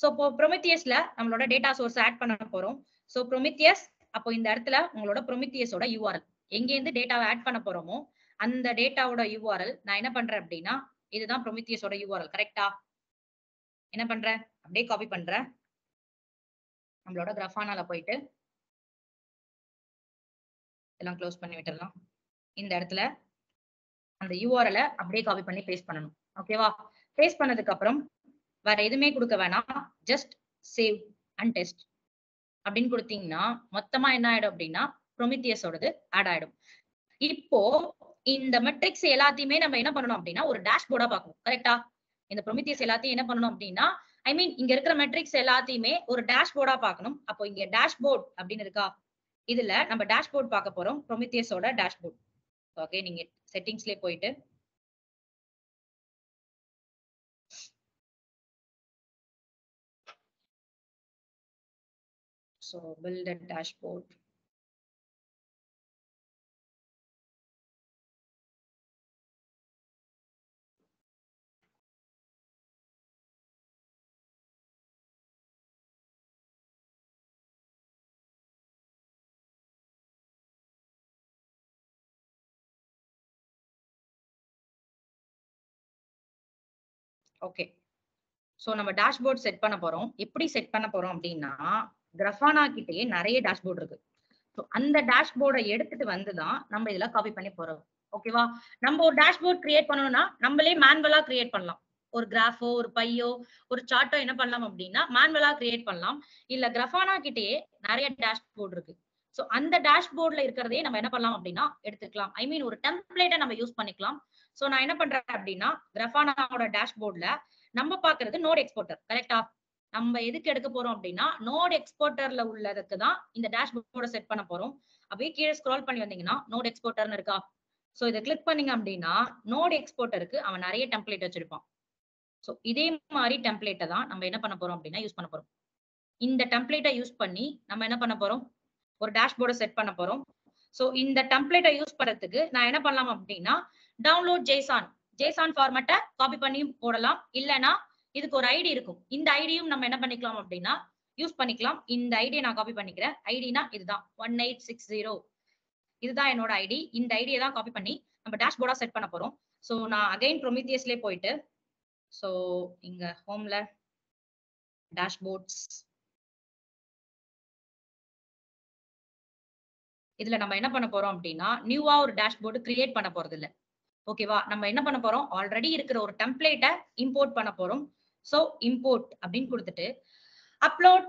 S1: சோ இப்போ ப்ரொமித்தியஸ்ல நம்மளோட டேட்டா சோர்ஸ் ஆட் பண்ண போறோம். சோ ப்ரொமித்தியஸ் அப்போ இந்த இடத்துல உங்களோட ப்ரொமித்தியஸோட யூஆர்எல் எங்க இருந்து டேட்டாவை ஆட் பண்ண போறோமோ அந்த டேட்டாவோட யூஆர்எல் நான் என்ன பண்றேன் அப்படின்னா இதுதான் ப்ரொமித்தியஸோட யூஆர்எல். கரெக்டா? என்ன பண்றேன், அப்படியே காப்பி பண்றேன். நம்மளோட கிராஃபானால போயிட்டு எல்லாம் க்ளோஸ் பண்ணி விட்டுறலாம். இந்த இடத்துல அந்த யூஆர்எல் அப்படியே காப்பி பண்ணி பேஸ்ட் பண்ணணும். ஓகேவா? பேஸ்ட் பண்ணதுக்கு அப்புறம் வேற எதுவுமே கொடுக்க வேணாம், ஜஸ்ட் சேவ் அண்ட் டெஸ்ட் அப்படின்னு கொடுத்தீங்கன்னா மொத்தமா என்ன ஆயிடும் அப்படின்னா ப்ரொமித்தியஸோடது ஆட் ஆயிடும். இப்போ இந்த மெட்ரிக்ஸ் எல்லாத்தையுமே நம்ம என்ன பண்ணணும் அப்படின்னா ஒரு டேஷ்போர்டா பார்க்கணும். கரெக்டா? இந்த ப்ரொமித்தியஸ் எல்லாத்தையும் என்ன பண்ணணும் அப்படின்னா இங்க இருக்கிற மெட்ரிக்ஸ் எல்லாத்தையுமே ஒரு டேஷ்போர்டா பார்க்கணும். அப்போ இங்க டேஷ்போர்ட் அப்படின்னு இருக்கா, இதுல நம்ம டேஷ்போர்ட் பார்க்க போறோம், ப்ரொமித்தியஸோட டேஷ்போர்ட். ஓகே, நீங்க செட்டிங்ஸ்லயே போயிட்டு so build a dashboard. Okay, so நம்ம டேஷ்போர்ட் செட் பண்ண போறோம். எப்படி செட் பண்ண போறோம் அப்படின்னா கிராஃபானா கிட்டயே நிறைய டேஷ்போர்ட் இருக்கு. சோ அந்த டேஷ்போர்டை எடுத்துட்டு வந்துதான் நம்ம இதுல காப்பி பண்ணி போறோம். ஓகேவா? நம்ம ஒரு டேஷ்போர்ட் கிரியேட் பண்ணணும்னா நம்மளே மேனுவலா கிரியேட் பண்ணலாம். ஒரு கிராஃபோ, ஒரு பையோ, ஒரு சார்ட்டோ என்ன பண்ணலாம் அப்படின்னா மேனுவலா கிரியேட் பண்ணலாம். இல்ல கிராஃபானா கிட்டயே நிறைய டேஷ்போர்ட் இருக்கு. சோ அந்த டேஷ்போர்ட்ல இருக்கிறதே நம்ம என்ன பண்ணலாம் அப்படின்னா எடுத்துக்கலாம். ஒரு டெம்ப்ளேட்டை நம்ம யூஸ் பண்ணிக்கலாம். சோ நான் என்ன பண்றேன் அப்படின்னா கிராஃபானாவோட டேஷ்போர்ட்ல நம்ம பாக்குறது நோட் எக்ஸ்போர்ட்டர். கரெக்டா? நம்ம எதுக்கு எடுக்க போறோம் அப்படின்னா நோட் எக்ஸ்போர்ட்டர்ல உள்ளதுக்கு தான் இந்த டேஷ்போர்டை செட் பண்ண போறோம். அப்படியே கீழே ஸ்க்ரால் பண்ணி வந்தீங்கன்னா நோட் எக்ஸ்போர்ட்டர்னு இருக்கா, சோ இதை கிளிக் பண்ணீங்க அப்படின்னா நோட் எக்ஸ்போர்ட்டருக்கு அவன் நிறைய டெம்ப்ளேட் வச்சிருப்பான். சோ இதே மாதிரி டெம்ப்ளேட்டை தான் நம்ம என்ன பண்ண போறோம் அப்படின்னா யூஸ் பண்ண போறோம். இந்த டெம்ப்ளேட்டை யூஸ் பண்ணி நம்ம என்ன பண்ண போறோம், ஒரு டேஷ்போர்டை செட் பண்ண போறோம். சோ இந்த டெம்ப்ளேட்டை யூஸ் பண்றதுக்கு நான் என்ன பண்ணலாம் அப்படின்னா டவுன்லோட் ஜேசான் ஃபார்மேட்டை காப்பி பண்ணி போடலாம். இல்லைன்னா இதுக்கு ஒரு ஐடி இருக்கும், இந்த ஐடியும் நம்ம என்ன பண்ணிக்கலாம் அப்படின்னா யூஸ் பண்ணிக்கலாம். இந்த ஐடியை நான் காப்பி பண்ணிக்கிறேன். ஐடினா இதுதான் 1860, இதுதான் என்னோட ஐடி. இந்த ஐடியை தான் காப்பி பண்ணி நம்ம டேஷ்போர்டா செட் பண்ண போறோம். சோ நான் அகைன் ப்ரொமித்தியஸ்லயே போயிட்டு சோ இங்க ஹோம்ல டேஷ்போர்ட்ஸ், இதுல நம்ம என்ன பண்ண போறோம் அப்படின்னா நியூவா ஒரு டேஷ்போர்டு கிரியேட் பண்ண போறது இல்ல. ஓகேவா? நம்ம என்ன பண்ண போறோம், ஆல்ரெடி இருக்கிற ஒரு டெம்ப்ளேட்டை இம்போர்ட் பண்ண போறோம். சோ இம்போர்ட் அப்படின்னு கொடுத்துட்டு அப்லோட்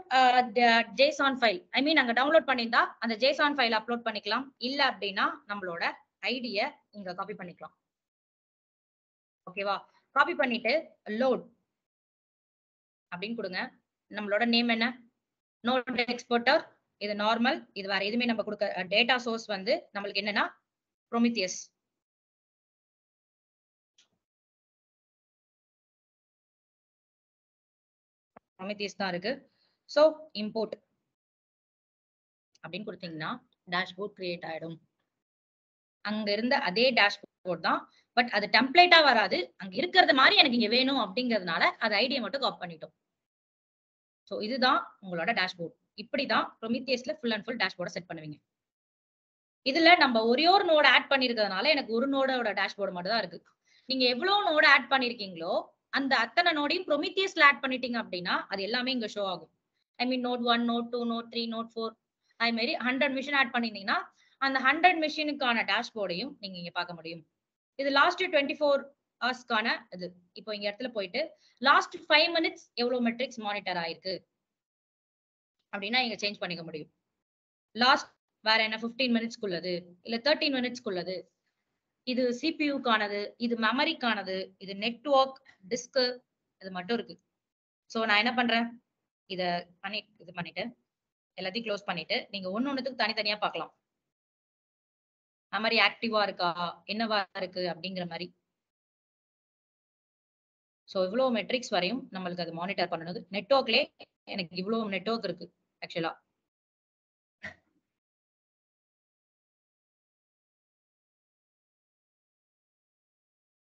S1: ஜேசான் ஃபைல், அங்க டவுன்லோட் பண்ணியிருந்தா அந்த ஜேசான் ஃபைல் அப்லோட் பண்ணிக்கலாம். இல்ல அப்படின்னா நம்மளோட ஐடியை இங்க காப்பி பண்ணிக்கலாம். ஓகேவா? காப்பி பண்ணிட்டு லோட் அப்படின்னு கொடுங்க. நம்மளோட நேம் என்ன, நோட் எக்ஸ்போர்ட்டர், இது நார்மல், இது வேற எதுவுமே நம்ம கொடுக்க. டேட்டா சோர்ஸ் வந்து நம்மளுக்கு என்னன்னா ப்ரொமித்தியஸ். ப்ரொமித்தியஸ் தான் இருக்கு. சோ இம்போர்ட் அப்படின்னு கொடுத்தீங்கன்னா டேஷ்போர்ட் கிரியேட் ஆயிடும். அங்க இருந்த அதே டேஷ்போர்ட் தான், பட் அது டெம்ப்ளேட்டா வராது. அங்க இருக்கிறது மாதிரி எனக்கு இங்க வேணும் அப்படிங்கிறதுனால அது ஐடியை மட்டும் காப்பி பண்ணிட்டோம். சோ இதுதான் உங்களோட டேஷ்போர்ட். இப்படிதான் ப்ரொமித்தியஸ்ல ஃபுல் அண்ட் ஃபுல் டேஷ்போர்டை செட் பண்ணுவீங்க. இதுல நம்ம ஒரே ஒரு நோட் ஆட் பண்ணிருக்கிறதுனால எனக்கு ஒரு நோடோட டேஷ்போர்டு மட்டும் தான் இருக்கு. நீங்க எவ்வளவு நோட் ஆட் பண்ணிருக்கீங்களோ அந்த அத்தனை நோடையும் ப்ரொமித்தியஸ்ல ஆட் பண்ணிட்டீங்க அப்படின்னா அது எல்லாமே இங்க ஷோ ஆகும். நோட் 1, நோட் 2, நோட் 3, நோட் 4, அது மாதிரி 100 மிஷின் ஆட் பண்ணிருந்தீங்கன்னா அந்த 100 மிஷினுக்கான டேஷ்போர்டையும் நீங்க இங்க பார்க்க முடியும். இது லாஸ்ட் 24 ஹவர்ஸ்க்கான இது. இப்போ இங்க இடத்துல போயிட்டு லாஸ்ட் 5 மினிட்ஸ் எவ்வளவு மெட்ரிக்ஸ் மானிட்டர் ஆயிருக்கு அப்படின்னா இங்க சேஞ்ச் பண்ணிக்க முடியும். லாஸ்ட் வேற என்ன 15 மினிட்ஸ்க்குள்ளது, இல்ல 13 மினிட்ஸ்க்குள்ளது. இது சிபியூக்கானது, இது மெமரிக்கானது, இது நெட்வொர்க், டிஸ்க், இது மட்டும் இருக்கு. சோ நான் என்ன பண்றேன், இது பண்ணிட்டு எல்லாத்தையும் க்ளோஸ் பண்ணிட்டு நீங்க ஒண்ணுத்துக்கு தனித்தனியா பார்க்கலாம். மெமரி ஆக்டிவா இருக்கா, என்னவா இருக்கு அப்படிங்கிற மாதிரி. சோ இவ்வளவு மெட்ரிக்ஸ் வரையும் நம்மளுக்கு அது மானிட்டர் பண்ணது. நெட்வொர்க்லயே எனக்கு இவ்வளவு நெட்வொர்க் இருக்கு ஆக்சுவலா.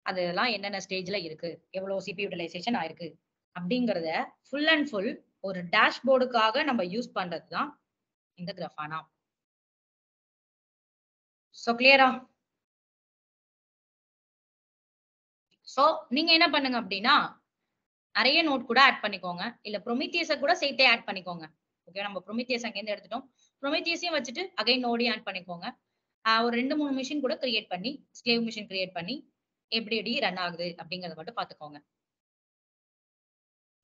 S1: அதெல்லாம் என்னென்ன ஸ்டேஜ்ல இருக்கு, எவ்வளவு சிபி யூட்டிலைசேஷன் ஆயிருக்கு அப்படிங்கறத ஃபுல் அண்ட் ஃபுல் ஒரு டேஷ்போர்டுக்காக நம்ம யூஸ் பண்றதுதான் இந்த கிராஃபானா. சோ கிளியரா? சோ நீங்க என்ன பண்ணுங்க அப்படின்னா நிறைய நோட் கூட ஆட் பண்ணிக்கோங்க, இல்ல ப்ரொமித்தியஸ கூட சேர்த்தே ஆட் பண்ணிக்கோங்க. ஓகே, நம்ம ப்ரொமித்தியஸ் அங்க இருந்து எடுத்துட்டோம். ப்ரொமித்தியஸையும் வச்சுட்டு அகைன் நோடையும் ஆட் பண்ணிக்கோங்க. ஒரு 2-3 மிஷின் கூட கிரியேட் பண்ணி, ஸ்லேவ் மிஷின் கிரியேட் பண்ணி எப்படி ரன் ஆகுது அப்படிங்கறத மட்டும் பாத்துக்கோங்க.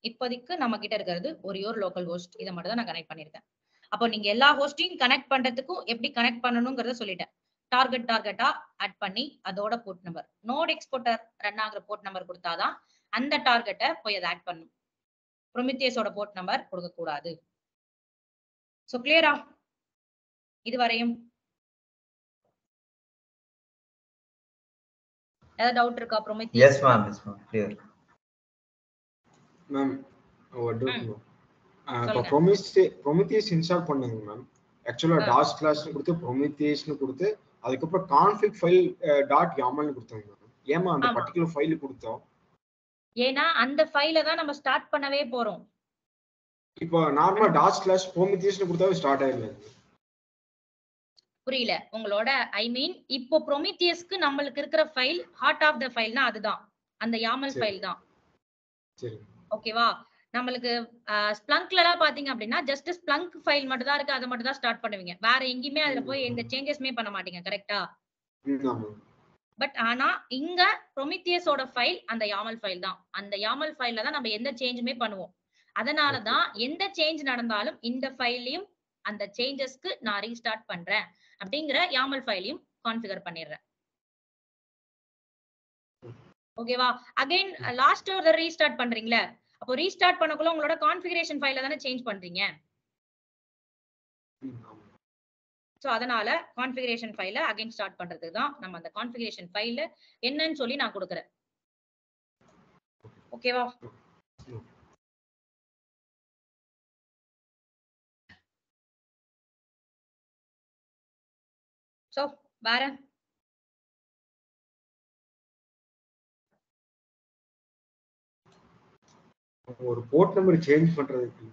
S1: இப்போதைக்கு நம்ம கிட்ட இருக்கிறது ஒரே ஒரு லோக்கல் ஹோஸ்ட், இதை மட்டும் தான் நான் கனெக்ட் பண்ணிருக்கேன். அப்போ நீங்க எல்லா ஹோஸ்டையும் கனெக்ட் பண்றதுக்கும் எப்படி கனெக்ட் பண்ணணும்ங்கறத சொல்லிட்டேன். டார்கெட்டா ஆட் பண்ணி அதோட port number, node exporter run ஆகுற போர்ட் நம்பர் கொடுத்தாதான் அந்த டார்கெட்டை போய் அதை ஆட் பண்ணும். ப்ரொமித்தியஸோட போர்ட் நம்பர் கொடுக்க கூடாது. சோ கிளியரா இதுவரையும்? ஏதாவது டவுட் இருக்கா Prometheus?
S6: Yes ma'am, yes ma'am, clear
S2: ma'am. ஒரு டவுட் மேம். இப்போ
S1: சொல்லுங்க.
S2: ப்ரொமித்தியஸ் இன்ஸ்டால் பண்ணுங்க மேம். ஆக்சுவலா டாஸ் கிளாஸ்னு கொடுத்து ப்ரொமித்தியஸ்னு கொடுத்து அதுக்கப்புறம் கான்ஃபிக் ஃபைல் டாட் யாமல்னு கொடுத்தோம் மேம். ஏமா அந்த
S1: ஆமா.
S2: பர்టిక్యులர் ஃபைல் கொடுத்தோம்?
S1: ஏன்னா அந்த ஃபைல தான் நம்ம ஸ்டார்ட் பண்ணவே போறோம்.
S2: இப்போ நார்மலா டாஸ் கிளாஸ் ப்ரொமித்தியஸ்னு கொடுத்தாவே ஸ்டார்ட் ஆயிடல.
S1: புரியல உங்களோட, ஐ மீன் இப்போ ப்ரொமித்தியஸ்க்கு நம்மளுக்கு இருக்கிற ஃபைல் ஹார்ட் ஆஃப் த ஃபைல்னா அதுதான், அந்த யாமல்
S2: சரி.
S1: ஃபைல் தான்.
S2: சரி.
S1: ஓகேவா? நம்மளுக்கு ஸ்ப்ளங்க்ல எல்லாம் பாத்தீங்க அப்படின்னா ஜஸ்ட் ஸ்ப்ளங்க் ஃபைல் மட்டும் தான் இருக்கு, அதை மட்டும் தான் ஸ்டார்ட் பண்ணுவீங்க. வேற எங்கேயுமே அதுல போய் எந்த சேஞ்சஸ்மே பண்ண மாட்டீங்க. கரெக்டா?
S2: ஆமா.
S1: பட் ஆனா இங்க ப்ரொமித்தியஸோட ஃபைல் அந்த யாமல் ஃபைல் தான். அந்த யாமல் ஃபைல்ல தான் நம்ம எந்த சேஞ்சுமே பண்ணுவோம். அதனாலதான் எந்த சேஞ்ச் நடந்தாலும் இந்த ஃபைலையும் அந்த சேஞ்சஸ்க்கு நான் ரீஸ்டார்ட் பண்றேன் அப்படிங்கிற யாமல் ஃபைலையும் கான்ஃபிகர் பண்ணிடுறேன். ஓகேவா? அகைன் லாஸ்ட் ஒரு ரீஸ்டார்ட் பண்றீங்களா? அப்போ ரீஸ்டார்ட் பண்ணக்குள்ள உங்களோட கான்ஃபிகரேஷன் ஃபைல தானே சேஞ்ச் பண்றீங்க. சோ அதனால கான்ஃபிகரேஷன் ஃபைல அகைன் ஸ்டார்ட் பண்றதுக்கு தான் நம்ம அந்த கான்ஃபிகரேஷன் ஃபைல என்னன்னு சொல்லி நான் கொடுக்குறேன். ஓகேவா? சோ வேற
S2: ஒரு போர்ட் நம்பர் சேஞ்ச் பண்றதுக்கு